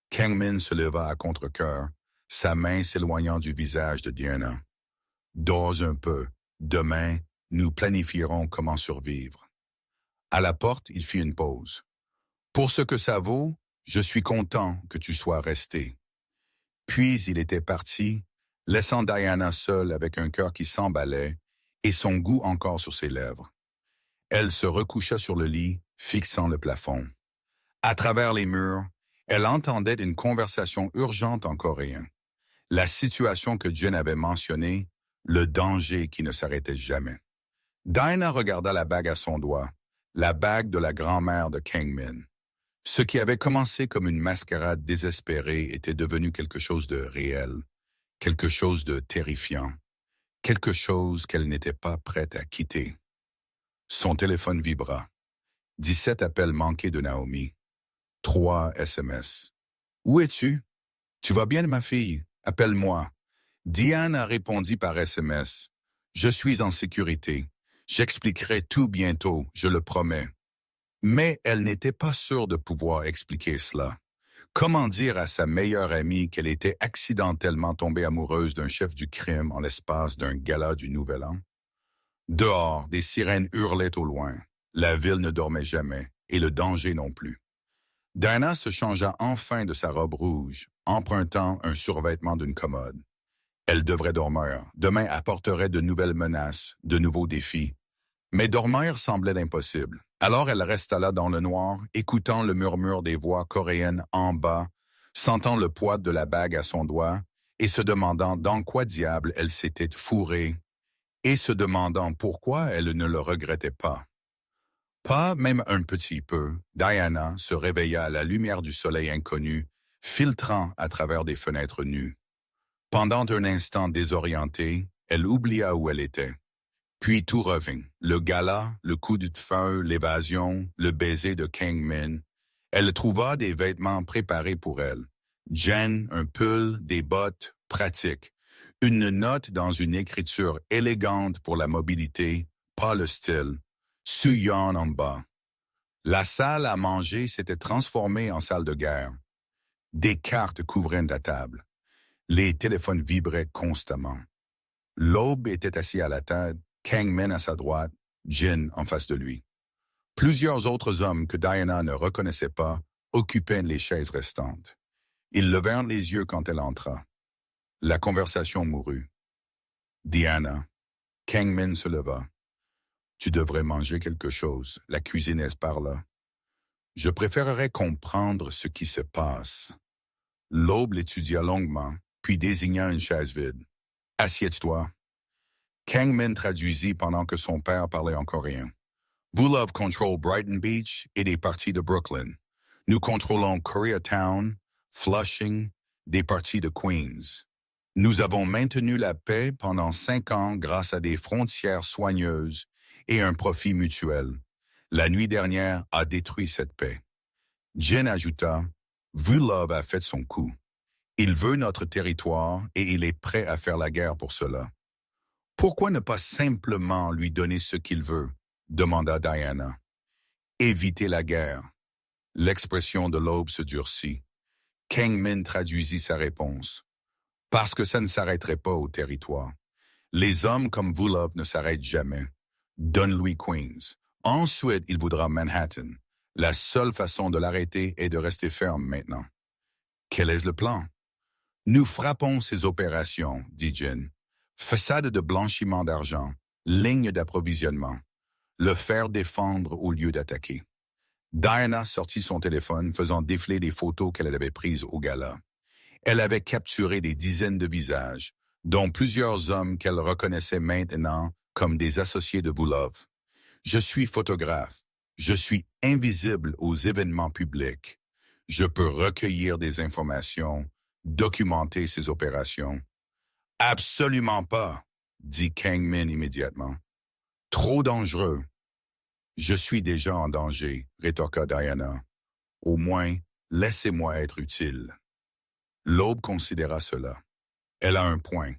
Kang Min se leva à contre-cœur, sa main s'éloignant du visage de Diana. « Dors un peu. Demain, nous planifierons comment survivre. » À la porte, il fit une pause. « Pour ce que ça vaut, je suis content que tu sois resté. » Puis il était parti, laissant Diana seule avec un cœur qui s'emballait et son goût encore sur ses lèvres. Elle se recoucha sur le lit, fixant le plafond. À travers les murs, elle entendait une conversation urgente en coréen. La situation que Jin avait mentionnée, le danger qui ne s'arrêtait jamais. Diana regarda la bague à son doigt, la bague de la grand-mère de Kang Min. Ce qui avait commencé comme une mascarade désespérée était devenu quelque chose de réel, quelque chose de terrifiant, quelque chose qu'elle n'était pas prête à quitter. Son téléphone vibra. 17 appels manqués de Naomi. 3 SMS. « Où es-tu? Tu vas bien, ma fille? Appelle-moi. » Diana répondit par SMS. « Je suis en sécurité. J'expliquerai tout bientôt, je le promets. » Mais elle n'était pas sûre de pouvoir expliquer cela. Comment dire à sa meilleure amie qu'elle était accidentellement tombée amoureuse d'un chef du crime en l'espace d'un gala du Nouvel An? Dehors, des sirènes hurlaient au loin. La ville ne dormait jamais, et le danger non plus. Diana se changea enfin de sa robe rouge, empruntant un survêtement d'une commode. Elle devrait dormir. Demain apporterait de nouvelles menaces, de nouveaux défis. Mais dormir semblait impossible. Alors elle resta là dans le noir, écoutant le murmure des voix coréennes en bas, sentant le poids de la bague à son doigt, et se demandant dans quoi diable elle s'était fourrée, et se demandant pourquoi elle ne le regrettait pas. Pas même un petit peu, Diana se réveilla à la lumière du soleil inconnu, filtrant à travers des fenêtres nues. Pendant un instant désorientée, elle oublia où elle était. Puis tout revint. Le gala, le coup de feu, l'évasion, le baiser de Kang Min. Elle trouva des vêtements préparés pour elle. Jen, un pull, des bottes, pratiques. Une note dans une écriture élégante pour la mobilité, pas le style. Suyeon en bas. La salle à manger s'était transformée en salle de guerre. Des cartes couvraient la table. Les téléphones vibraient constamment. L'aube était assis à la table, Kang Min à sa droite, Jin en face de lui. Plusieurs autres hommes que Diana ne reconnaissait pas occupaient les chaises restantes. Ils levèrent les yeux quand elle entra. La conversation mourut. Diana. Kang Min se leva. « Tu devrais manger quelque chose, la cuisine est par là. Je préférerais comprendre ce qui se passe. » L'aube l'étudia longuement, puis désigna une chaise vide. « Assieds-toi. » Kang Min traduisit pendant que son père parlait en coréen. « Vulov contrôle Brighton Beach et des parties de Brooklyn. Nous contrôlons Koreatown, Flushing, des parties de Queens. Nous avons maintenu la paix pendant 5 ans grâce à des frontières soigneuses et un profit mutuel. La nuit dernière a détruit cette paix. » Jin ajouta, « Vulov a fait son coup. Il veut notre territoire et il est prêt à faire la guerre pour cela. » « Pourquoi ne pas simplement lui donner ce qu'il veut ?» demanda Diana. « Éviter la guerre. » L'expression de l'aube se durcit. Kang Min traduisit sa réponse. « Parce que ça ne s'arrêterait pas au territoire. Les hommes comme Vulov ne s'arrêtent jamais. Donne-lui Queens. Ensuite, il voudra Manhattan. La seule façon de l'arrêter est de rester ferme maintenant. » « Quel est le plan? »« Nous frappons ces opérations, » dit Jin. « Façade de blanchiment d'argent, ligne d'approvisionnement. Le faire défendre au lieu d'attaquer. » Diana sortit son téléphone, faisant défiler les photos qu'elle avait prises au gala. Elle avait capturé des dizaines de visages, dont plusieurs hommes qu'elle reconnaissait maintenant comme des associés de Vulov. Je suis photographe. Je suis invisible aux événements publics. Je peux recueillir des informations, documenter ces opérations. Absolument pas, dit Kang Min immédiatement. Trop dangereux. Je suis déjà en danger, rétorqua Diana. Au moins, laissez-moi être utile. L'aube considéra cela. Elle a un point.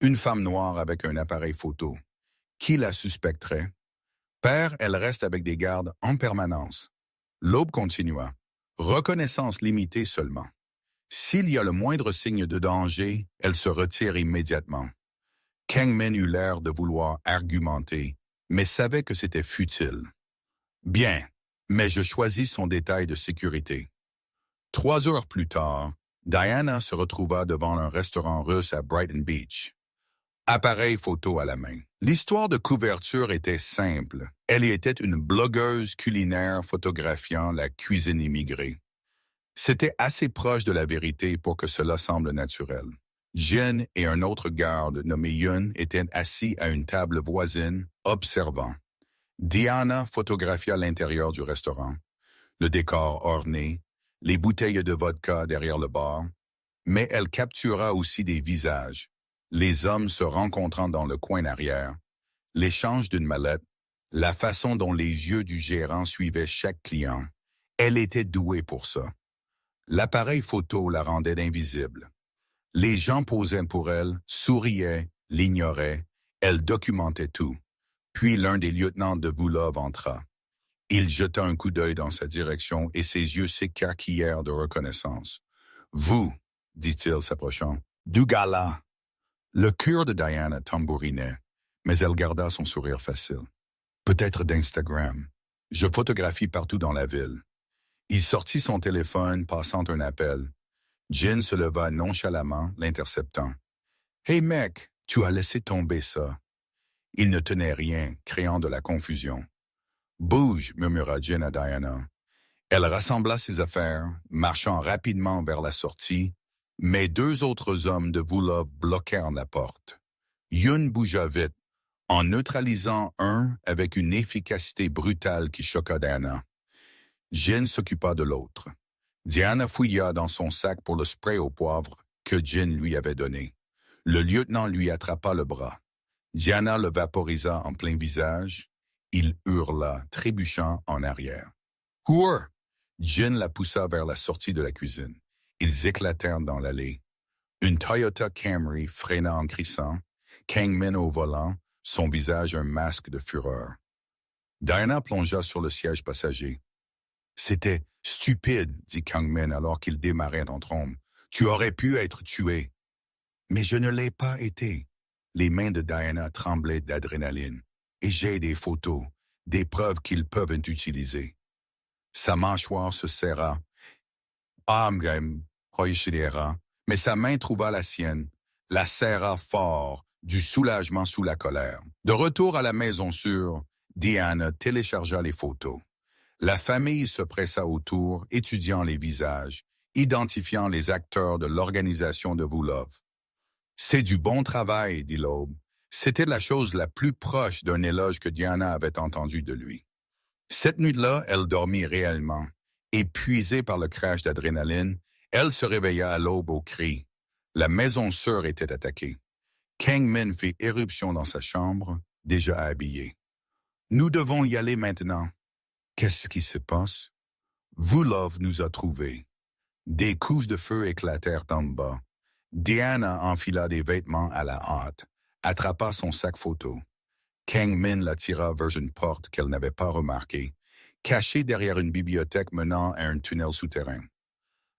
Une femme noire avec un appareil photo. Qui la suspecterait? Père, elle reste avec des gardes en permanence. L'aube continua. Reconnaissance limitée seulement. S'il y a le moindre signe de danger, elle se retire immédiatement. Kang Min eut l'air de vouloir argumenter, mais savait que c'était futile. Bien, mais je choisis son détail de sécurité. 3 heures plus tard, Diana se retrouva devant un restaurant russe à Brighton Beach. Appareil photo à la main. L'histoire de couverture était simple. Elle était une blogueuse culinaire photographiant la cuisine immigrée. C'était assez proche de la vérité pour que cela semble naturel. Jin et un autre garde nommé Yun étaient assis à une table voisine, observant. Diana photographia l'intérieur du restaurant, le décor orné, les bouteilles de vodka derrière le bar, mais elle captura aussi des visages, les hommes se rencontrant dans le coin arrière, l'échange d'une mallette, la façon dont les yeux du gérant suivaient chaque client. Elle était douée pour ça. L'appareil photo la rendait invisible. Les gens posaient pour elle, souriaient, l'ignoraient, elle documentait tout. Puis l'un des lieutenants de Vulov entra. Il jeta un coup d'œil dans sa direction et ses yeux s'écarquillèrent de reconnaissance. « Vous, dit-il s'approchant, du gars-là. » Le cœur de Diana tambourinait, mais elle garda son sourire facile. « Peut-être d'Instagram. Je photographie partout dans la ville. » Il sortit son téléphone, passant un appel. Jin se leva nonchalamment, l'interceptant. « Hey mec, tu as laissé tomber ça. » Il ne tenait rien, créant de la confusion. « Bouge, murmura Jin à Diana. Elle rassembla ses affaires, marchant rapidement vers la sortie, mais 2 autres hommes de Vulov bloquèrent la porte. Yun bougea vite, en neutralisant un avec une efficacité brutale qui choqua Diana. Jin s'occupa de l'autre. Diana fouilla dans son sac pour le spray au poivre que Jin lui avait donné. Le lieutenant lui attrapa le bras. Diana le vaporisa en plein visage. Il hurla, trébuchant en arrière. « Cours !» Jin la poussa vers la sortie de la cuisine. Ils éclatèrent dans l'allée. Une Toyota Camry freina en crissant, Kang Min au volant, son visage un masque de fureur. Diana plongea sur le siège passager. « C'était stupide, dit Kang Min alors qu'il démarrait en trombe. Tu aurais pu être tué. » « Mais je ne l'ai pas été. » Les mains de Diana tremblaient d'adrénaline. « Et j'ai des photos, des preuves qu'ils peuvent utiliser. » Sa mâchoire se serra. Mais sa main trouva la sienne, la serra fort, du soulagement sous la colère. De retour à la maison sûre, Diana téléchargea les photos. La famille se pressa autour, étudiant les visages, identifiant les acteurs de l'organisation de Vulov. « C'est du bon travail, dit l'Aube. C'était la chose la plus proche d'un éloge que Diana avait entendu de lui. Cette nuit-là, elle dormit réellement. Épuisée par le crash d'adrénaline, elle se réveilla à l'aube au cri. La maison sûre était attaquée. Kang Min fit éruption dans sa chambre, déjà habillée. « Nous devons y aller maintenant. » « Qu'est-ce qui se passe? » « Vulov nous a trouvés. » Des coups de feu éclatèrent en bas. Diana enfila des vêtements à la hâte, attrapa son sac photo. Kang Min la tira vers une porte qu'elle n'avait pas remarquée, cachée derrière une bibliothèque menant à un tunnel souterrain.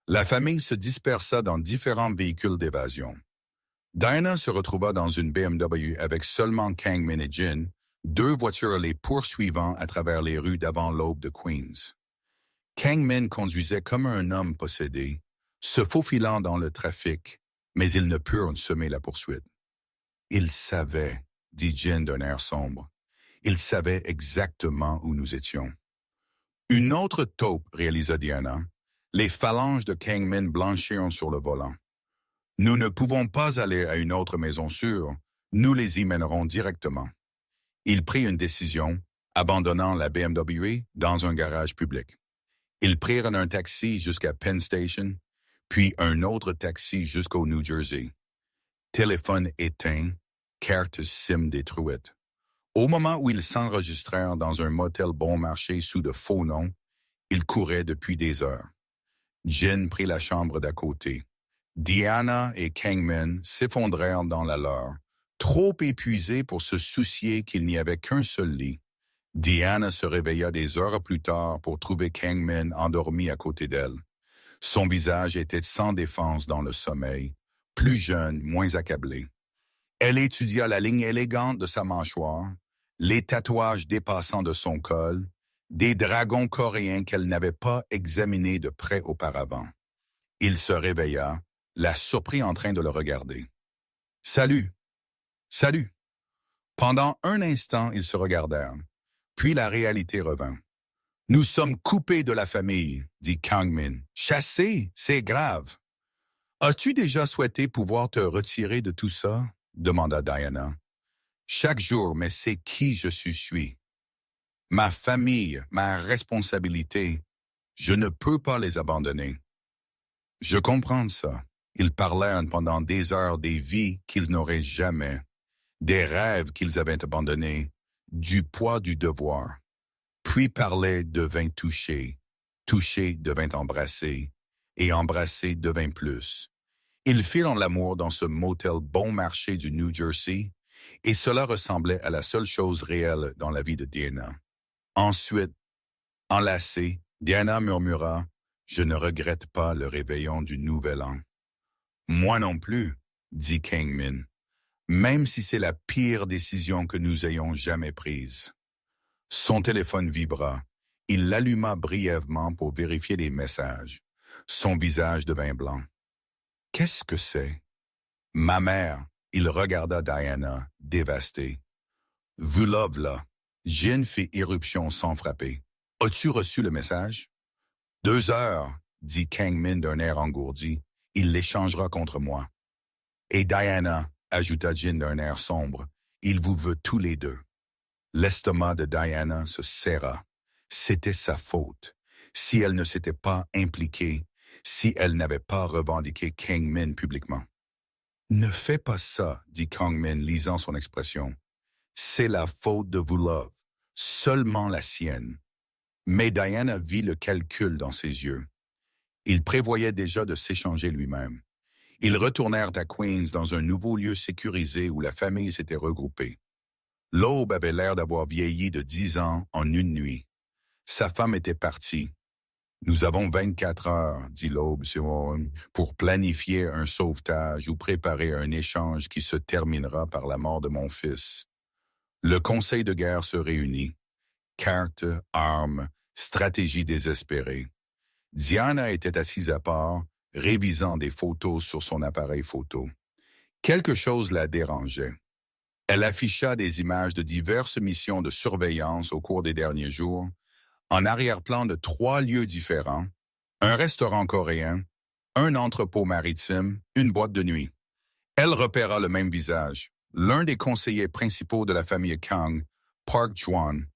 La famille se dispersa dans différents véhicules d'évasion. Diana se retrouva dans une BMW avec seulement Kang Min et Jin, 2 voitures les poursuivant à travers les rues d'avant l'aube de Queens. Kang Min conduisait comme un homme possédé, se faufilant dans le trafic, mais ils ne purent semer la poursuite. « Il savait, » dit Jin d'un air sombre. « Il savait exactement où nous étions. » Une autre taupe, réalisa Diana. Les phalanges de Kang Min blanchirent sur le volant. Nous ne pouvons pas aller à une autre maison sûre. Nous les y mènerons directement. Il prit une décision, abandonnant la BMW dans un garage public. Ils prirent un taxi jusqu'à Penn Station, puis un autre taxi jusqu'au New Jersey. Téléphone éteint, carte SIM détruite. Au moment où ils s'enregistrèrent dans un motel bon marché sous de faux noms, ils couraient depuis des heures. Jin prit la chambre d'à côté. Diana et Kangmin s'effondrèrent dans la leur, trop épuisés pour se soucier qu'il n'y avait qu'un seul lit. Diana se réveilla des heures plus tard pour trouver Kangmin endormi à côté d'elle. Son visage était sans défense dans le sommeil, plus jeune, moins accablé. Elle étudia la ligne élégante de sa mâchoire, les tatouages dépassant de son col, des dragons coréens qu'elle n'avait pas examinés de près auparavant. Il se réveilla, la surprit en train de le regarder. « Salut! Salut! » Pendant un instant, ils se regardèrent, puis la réalité revint. « Nous sommes coupés de la famille, » dit Kangmin. « Chassés, c'est grave. »« As-tu déjà souhaité pouvoir te retirer de tout ça? » demanda Diana. « Chaque jour, mais c'est qui je suis. Ma famille, ma responsabilité, je ne peux pas les abandonner. » Je comprends ça. Ils parlèrent pendant des heures des vies qu'ils n'auraient jamais, des rêves qu'ils avaient abandonnés, du poids du devoir. Puis parler devint toucher, toucher devint embrasser, et embrasser devint plus. Ils firent l'amour dans ce motel bon marché du New Jersey, et cela ressemblait à la seule chose réelle dans la vie de Diana. Ensuite, enlacée, Diana murmura « Je ne regrette pas le réveillon du Nouvel An. »« Moi non plus, » dit Kangmin, « même si c'est la pire décision que nous ayons jamais prise. » Son téléphone vibra. Il l'alluma brièvement pour vérifier les messages. Son visage devint blanc. « Qu'est-ce que c'est? » « Ma mère. » Il regarda Diana, dévasté. « Vulov là. » Jin fit irruption sans frapper. « As-tu reçu le message? »« 2 heures, » dit Kangmin d'un air engourdi. « Il l'échangera contre moi. »« Et Diana, » ajouta Jin d'un air sombre, « il vous veut tous les deux. » L'estomac de Diana se serra. C'était sa faute. Si elle ne s'était pas impliquée, si elle n'avait pas revendiqué Kangmin publiquement. « Ne fais pas ça, » dit Kangmin, lisant son expression. « C'est la faute de Vulov, seulement la sienne. » Mais Diana vit le calcul dans ses yeux. Il prévoyait déjà de s'échanger lui-même. Ils retournèrent à Queens dans un nouveau lieu sécurisé où la famille s'était regroupée. L'aube avait l'air d'avoir vieilli de 10 ans en une nuit. Sa femme était partie. « Nous avons 24 heures, » dit l'aube, pour planifier un sauvetage ou préparer un échange qui se terminera par la mort de mon fils. Le conseil de guerre se réunit. Cartes, armes, stratégie désespérée. Diana était assise à part, révisant des photos sur son appareil photo. Quelque chose la dérangeait. Elle afficha des images de diverses missions de surveillance au cours des derniers jours, en arrière-plan de 3 lieux différents, un restaurant coréen, un entrepôt maritime, une boîte de nuit. Elle repéra le même visage, l'un des conseillers principaux de la famille Kang, Park Juan.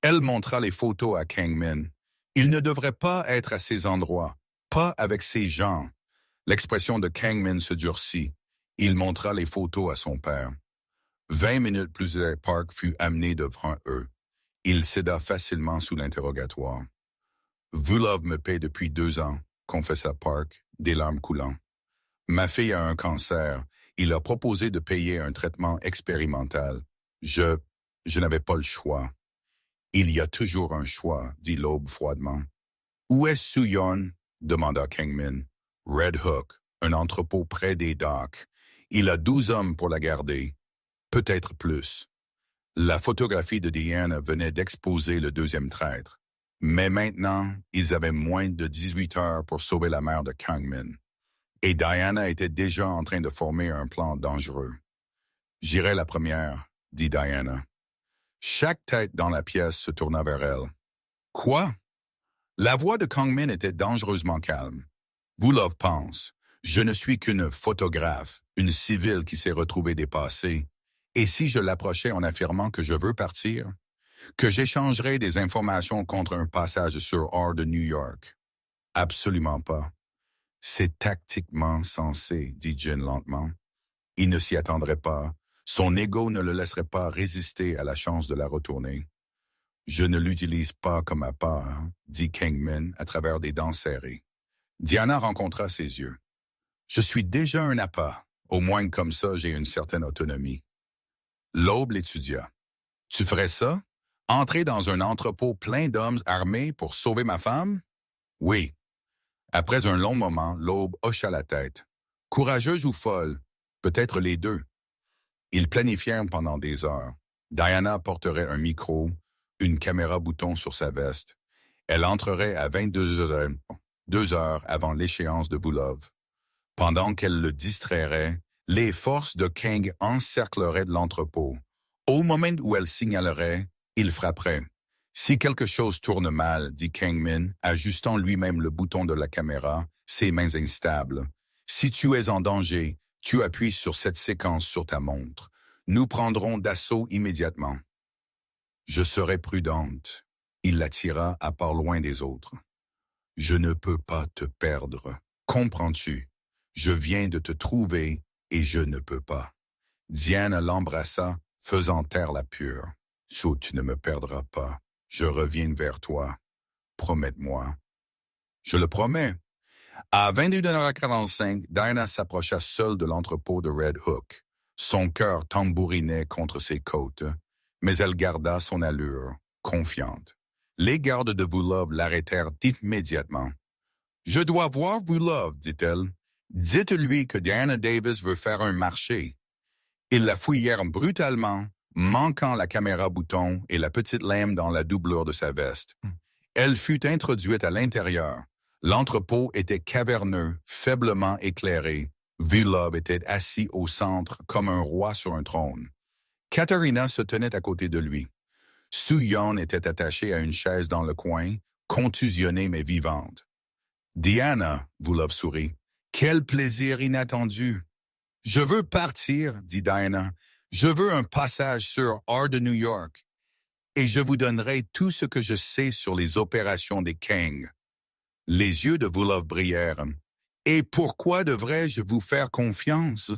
Elle montra les photos à Kangmin. Il ne devrait pas être à ces endroits, pas avec ces gens. L'expression de Kangmin se durcit. Il montra les photos à son père. 20 minutes plus tard, Park fut amené devant eux. Il céda facilement sous l'interrogatoire. « Vulov me paie depuis 2 ans, » confessa Park, des larmes coulant. « Ma fille a un cancer. Il a proposé de payer un traitement expérimental. Je n'avais pas le choix. »« Il y a toujours un choix, » dit l'aube froidement. « Où est Soo-yeon? » demanda Kangmin. « Red Hook, un entrepôt près des docks. Il a 12 hommes pour la garder. Peut-être plus. » La photographie de Diana venait d'exposer le 2e traître. Mais maintenant, ils avaient moins de 18 heures pour sauver la mère de Kangmin. Et Diana était déjà en train de former un plan dangereux. « J'irai la première, » dit Diana. Chaque tête dans la pièce se tourna vers elle. « Quoi? » La voix de Kangmin était dangereusement calme. « Vulov pense. Je ne suis qu'une photographe, une civile qui s'est retrouvée dépassée. Et si je l'approchais en affirmant que je veux partir, que j'échangerais des informations contre un passage sur hors de New York? Absolument pas. C'est tactiquement censé, dit Jin lentement. Il ne s'y attendrait pas. Son ego ne le laisserait pas résister à la chance de la retourner. Je ne l'utilise pas comme appât, hein, dit Kang Min à travers des dents serrées. Diana rencontra ses yeux. Je suis déjà un appât. Au moins comme ça, j'ai une certaine autonomie. L'aube l'étudia. Tu ferais ça? Entrer dans un entrepôt plein d'hommes armés pour sauver ma femme? Oui. Après un long moment, l'aube hocha la tête. Courageuse ou folle? Peut-être les deux. Ils planifièrent pendant des heures. Diana porterait un micro, une caméra bouton sur sa veste. Elle entrerait à 2 heures avant l'échéance de Vulov. Pendant qu'elle le distrairait, les forces de Kang encercleraient de l'entrepôt. Au moment où elle signalerait, il frapperait. Si quelque chose tourne mal, dit Kang Min, ajustant lui-même le bouton de la caméra, ses mains instables. Si tu es en danger, tu appuies sur cette séquence sur ta montre. Nous prendrons d'assaut immédiatement. Je serai prudente. Il la tira à part loin des autres. Je ne peux pas te perdre. Comprends-tu? Je viens de te trouver et je ne peux pas. Diana l'embrassa, faisant taire la pure. Chou, tu ne me perdras pas. Je reviens vers toi. Promets-moi. Je le promets. À 21h45, Diana s'approcha seule de l'entrepôt de Red Hook. Son cœur tambourinait contre ses côtes, mais elle garda son allure, confiante. Les gardes de Vulov l'arrêtèrent immédiatement. « Je dois voir Vulov, dit-elle. Dites-lui que Diana Davis veut faire un marché. » Ils la fouillèrent brutalement, manquant la caméra bouton et la petite lame dans la doublure de sa veste. Elle fut introduite à l'intérieur. L'entrepôt était caverneux, faiblement éclairé. Vulov était assis au centre comme un roi sur un trône. Katerina se tenait à côté de lui. Soo-yeon était attachée à une chaise dans le coin, contusionnée mais vivante. « Diana, Vulov sourit, quel plaisir inattendu! »« Je veux partir, dit Diana. Je veux un passage sur hors de New York. Et je vous donnerai tout ce que je sais sur les opérations des Kang. » Les yeux de Vulov brillèrent. « Et pourquoi devrais-je vous faire confiance?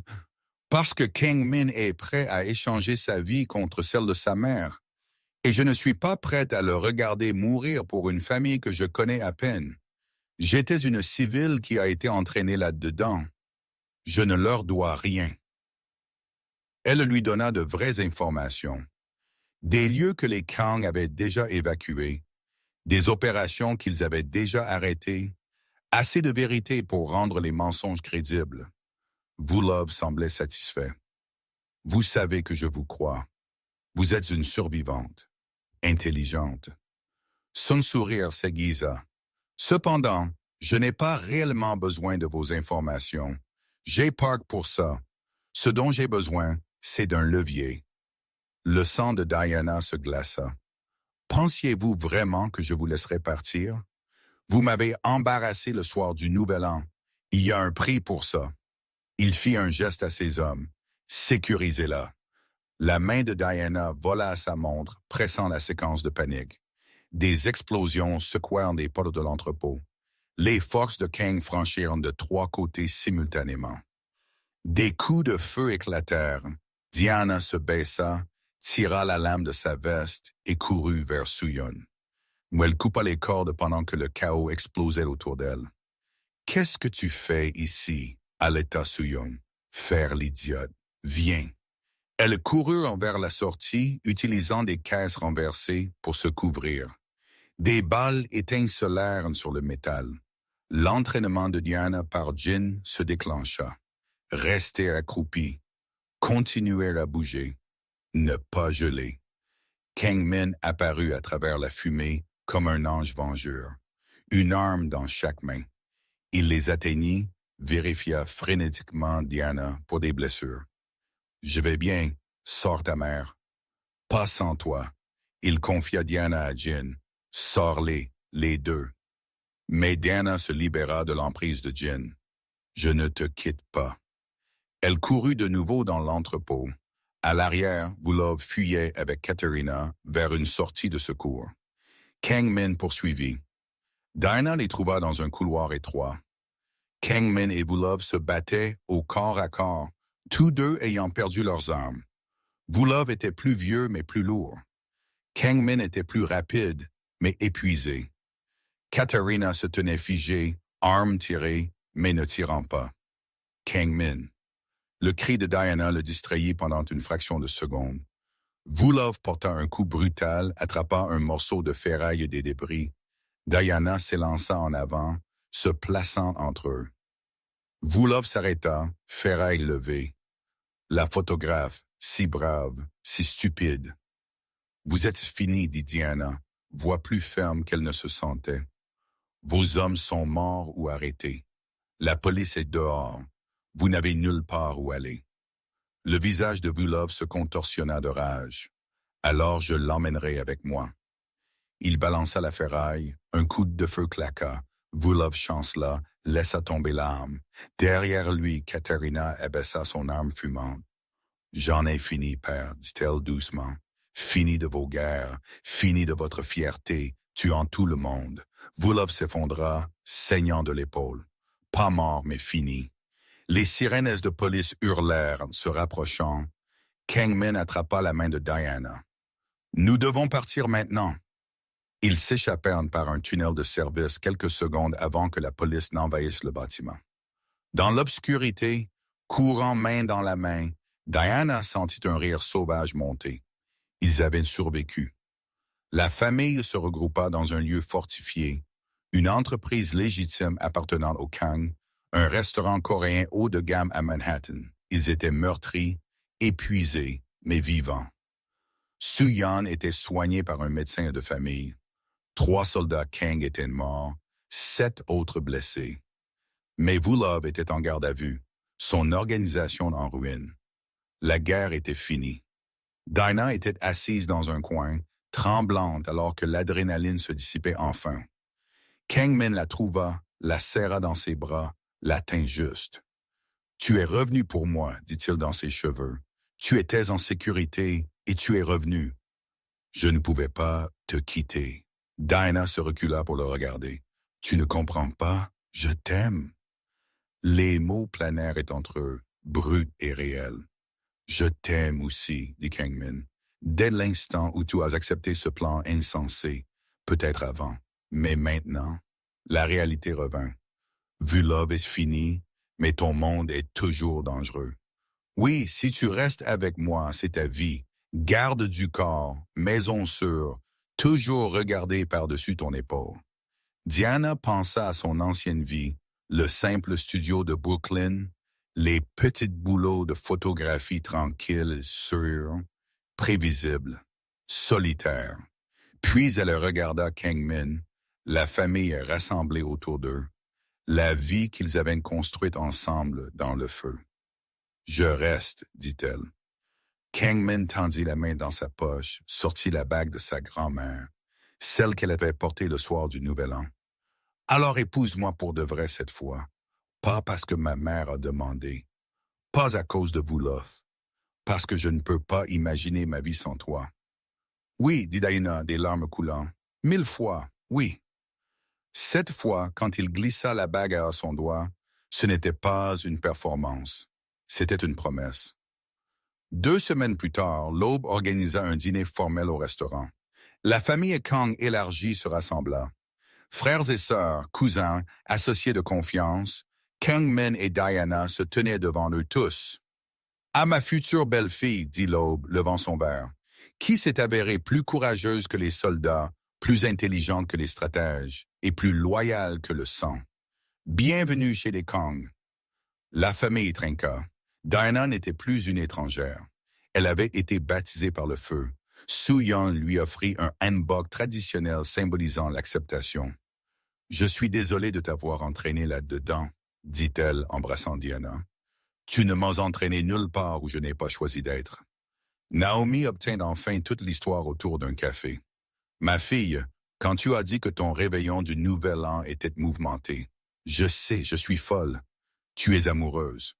Parce que Kang Min est prêt à échanger sa vie contre celle de sa mère. Et je ne suis pas prête à le regarder mourir pour une famille que je connais à peine. J'étais une civile qui a été entraînée là-dedans. Je ne leur dois rien. » Elle lui donna de vraies informations. Des lieux que les Kang avaient déjà évacués, des opérations qu'ils avaient déjà arrêtées, assez de vérité pour rendre les mensonges crédibles. Vulov semblait satisfait. « Vous savez que je vous crois. Vous êtes une survivante, intelligente. » Son sourire s'aiguisa. « Cependant, je n'ai pas réellement besoin de vos informations. J'ai Park pour ça. Ce dont j'ai besoin, c'est d'un levier. » Le sang de Diana se glaça. « Pensiez-vous vraiment que je vous laisserais partir? Vous m'avez embarrassé le soir du Nouvel An. Il y a un prix pour ça. » Il fit un geste à ses hommes. « Sécurisez-la. » La main de Diana vola à sa montre, pressant la séquence de panique. Des explosions secouèrent les portes de l'entrepôt. Les forces de Kang franchirent de 3 côtés simultanément. Des coups de feu éclatèrent. Diana se baissa, tira la lame de sa veste et courut vers Soo-yeon, où elle coupa les cordes pendant que le chaos explosait autour d'elle. « Qu'est-ce que tu fais ici? » allaita Soo-yeon. « Faire l'idiote. Viens. » Elle courut vers la sortie, utilisant des caisses renversées pour se couvrir. Des balles étincelèrent sur le métal. L'entraînement de Diana par Jin se déclencha. Rester accroupi. Continuer à bouger. Ne pas geler. Kang Min apparut à travers la fumée comme un ange vengeur, une arme dans chaque main. Il les atteignit, vérifia frénétiquement Diana pour des blessures. « Je vais bien, sors ta mère. »« Pas sans toi. » Il confia Diana à Jin. « Sors-les, les deux. » Mais Diana se libéra de l'emprise de Jin. Je ne te quitte pas. Elle courut de nouveau dans l'entrepôt. À l'arrière, Vulov fuyait avec Katerina vers une sortie de secours. Kang Min poursuivit. Diana les trouva dans un couloir étroit. Kang Min et Vulov se battaient au corps à corps, tous deux ayant perdu leurs armes. Vulov était plus vieux mais plus lourd. Kang Min était plus rapide mais épuisé. Katerina se tenait figée, arme tirée, mais ne tirant pas. Kang Min. Le cri de Diana le distrayit pendant une fraction de seconde. Vulov porta un coup brutal, attrapa un morceau de ferraille et des débris. Diana s'élança en avant, se plaçant entre eux. Vulov s'arrêta, ferraille levée. La photographe, si brave, si stupide. Vous êtes fini, dit Diana, voix plus ferme qu'elle ne se sentait. Vos hommes sont morts ou arrêtés. La police est dehors. Vous n'avez nulle part où aller. Le visage de Vulov se contorsionna de rage. Alors je l'emmènerai avec moi. Il balança la ferraille, un coup de feu claqua. Vulov chancela, laissa tomber l'arme. Derrière lui, Katerina abaissa son arme fumante. J'en ai fini, père, dit-elle doucement. Fini de vos guerres, fini de votre fierté, tuant tout le monde. Vulov s'effondra, saignant de l'épaule. Pas mort, mais fini. Les sirènes de police hurlèrent, se rapprochant. Kang Min attrapa la main de Diana. « Nous devons partir maintenant. » Ils s'échappèrent par un tunnel de service quelques secondes avant que la police n'envahisse le bâtiment. Dans l'obscurité, courant main dans la main, Diana sentit un rire sauvage monter. Ils avaient survécu. La famille se regroupa dans un lieu fortifié, une entreprise légitime appartenant au Kang, un restaurant coréen haut de gamme à Manhattan. Ils étaient meurtris, épuisés, mais vivants. Su-Yan était soigné par un médecin de famille. 3 soldats Kang étaient morts, 7 autres blessés. Mais Vulov était en garde à vue, son organisation en ruine. La guerre était finie. Dinah était assise dans un coin, tremblante alors que l'adrénaline se dissipait enfin. Kang Min la trouva, la serra dans ses bras, la tint juste. « Tu es revenu pour moi, dit-il dans ses cheveux. Tu étais en sécurité et tu es revenu. » Je ne pouvais pas te quitter. Dinah se recula pour le regarder. « Tu ne comprends pas, je t'aime. » Les mots planèrent entre eux, bruts et réels. « Je t'aime aussi, dit Kang Min. Dès l'instant où tu as accepté ce plan insensé, peut-être avant, mais maintenant, la réalité revint. Vulov est fini, mais ton monde est toujours dangereux. Oui, si tu restes avec moi, c'est ta vie. Garde du corps, maison sûre, toujours regarder par-dessus ton épaule. » Diana pensa à son ancienne vie, le simple studio de Brooklyn, les petits boulots de photographie tranquilles, sûrs, prévisibles, solitaires. Puis elle regarda Kang Min, la famille rassemblée autour d'eux, la vie qu'ils avaient construite ensemble dans le feu. « Je reste, dit-elle. » Kang Min tendit la main dans sa poche, sortit la bague de sa grand-mère, celle qu'elle avait portée le soir du Nouvel An. « Alors épouse-moi pour de vrai cette fois, pas parce que ma mère a demandé, pas à cause de Vulov, parce que je ne peux pas imaginer ma vie sans toi. »« Oui, dit Diana, des larmes coulant. 1000 fois, oui. » Cette fois, quand il glissa la bague à son doigt, ce n'était pas une performance, c'était une promesse. 2 semaines plus tard, l'Aube organisa un dîner formel au restaurant. La famille Kang élargie se rassembla. Frères et sœurs, cousins, associés de confiance, Kang Min et Diana se tenaient devant eux tous. « À ma future belle-fille, dit l'Aube, levant son verre, qui s'est avérée plus courageuse que les soldats, plus intelligente que les stratèges et plus loyale que le sang. Bienvenue chez les Kang. » La famille trinqua. Diana n'était plus une étrangère. Elle avait été baptisée par le feu. Su-Yan lui offrit un hanbok traditionnel symbolisant l'acceptation. « Je suis désolé de t'avoir entraîné là-dedans, » dit-elle, embrassant Diana. « Tu ne m'as entraîné nulle part où je n'ai pas choisi d'être. » Naomi obtint enfin toute l'histoire autour d'un café. « Ma fille, quand tu as dit que ton réveillon du Nouvel An était mouvementé, je sais, je suis folle. Tu es amoureuse.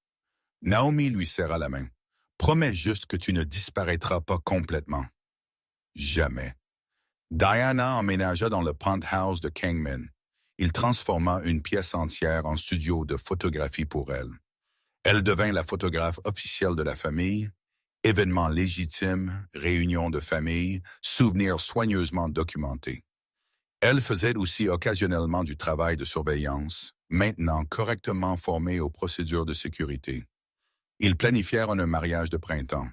Naomi lui serra la main. Promets juste que tu ne disparaîtras pas complètement. Jamais. Diana emménagea dans le penthouse de Kangmin. Il transforma une pièce entière en studio de photographie pour elle. Elle devint la photographe officielle de la famille. Événements légitimes, réunions de famille, souvenirs soigneusement documentés. Elle faisait aussi occasionnellement du travail de surveillance, maintenant correctement formée aux procédures de sécurité. Ils planifièrent un mariage de printemps.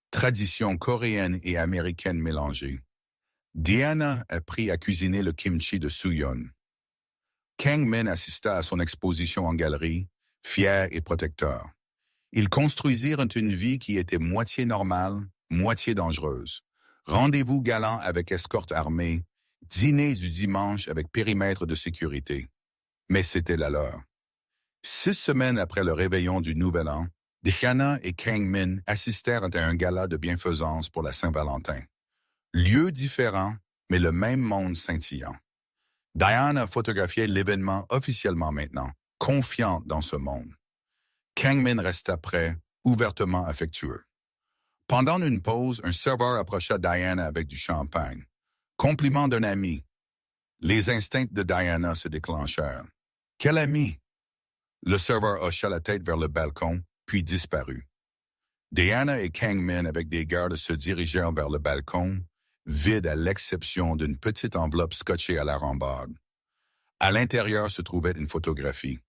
Traditions coréennes et américaines mélangées. Diana apprit à cuisiner le kimchi de Suyeon. Kangmin assista à son exposition en galerie, fier et protecteur. Ils construisirent une vie qui était moitié normale, moitié dangereuse. Rendez-vous galant avec escorte armée, dîner du dimanche avec périmètre de sécurité. Mais c'était la leur. 6 semaines après le réveillon du Nouvel An, Diana et Kangmin assistèrent à un gala de bienfaisance pour la Saint-Valentin. Lieux différents, mais le même monde scintillant. Diana photographiait l'événement officiellement maintenant, confiante dans ce monde. Kangmin resta prêt, ouvertement affectueux. Pendant une pause, un serveur approcha Diana avec du champagne. Compliment d'un ami. Les instincts de Diana se déclenchèrent. Quel ami? Le serveur hocha la tête vers le balcon, puis disparut. Diana et Kangmin, avec des gardes, se dirigèrent vers le balcon, vide à l'exception d'une petite enveloppe scotchée à la rambarde. À l'intérieur se trouvait une photographie.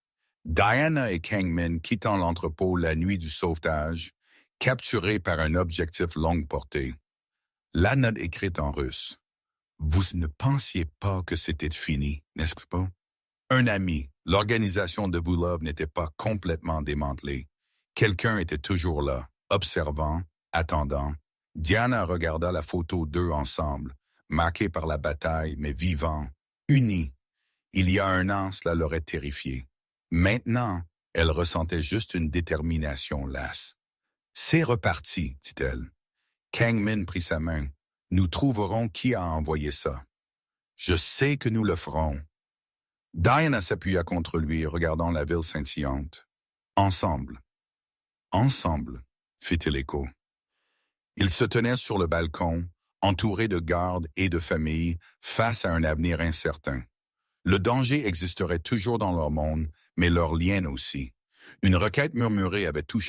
Diana et Kangmin quittant l'entrepôt la nuit du sauvetage, capturés par un objectif longue portée. La note écrite en russe. Vous ne pensiez pas que c'était fini, n'est-ce pas? Un ami, l'organisation de Vulov n'était pas complètement démantelée. Quelqu'un était toujours là, observant, attendant. Diana regarda la photo d'eux ensemble, marquée par la bataille, mais vivants, unis. Il y a un an, cela l'aurait terrifiée. Maintenant, elle ressentait juste une détermination lasse. « C'est reparti, dit-elle. Kangmin prit sa main. « Nous trouverons qui a envoyé ça. Je sais que nous le ferons. » Diana s'appuya contre lui, regardant la ville scintillante. « Ensemble. »« Ensemble, » fit-il écho. Ils se tenaient sur le balcon, entourés de gardes et de familles, face à un avenir incertain. Le danger existerait toujours dans leur monde, mais leur lien aussi. Une requête murmurée avait tout changé.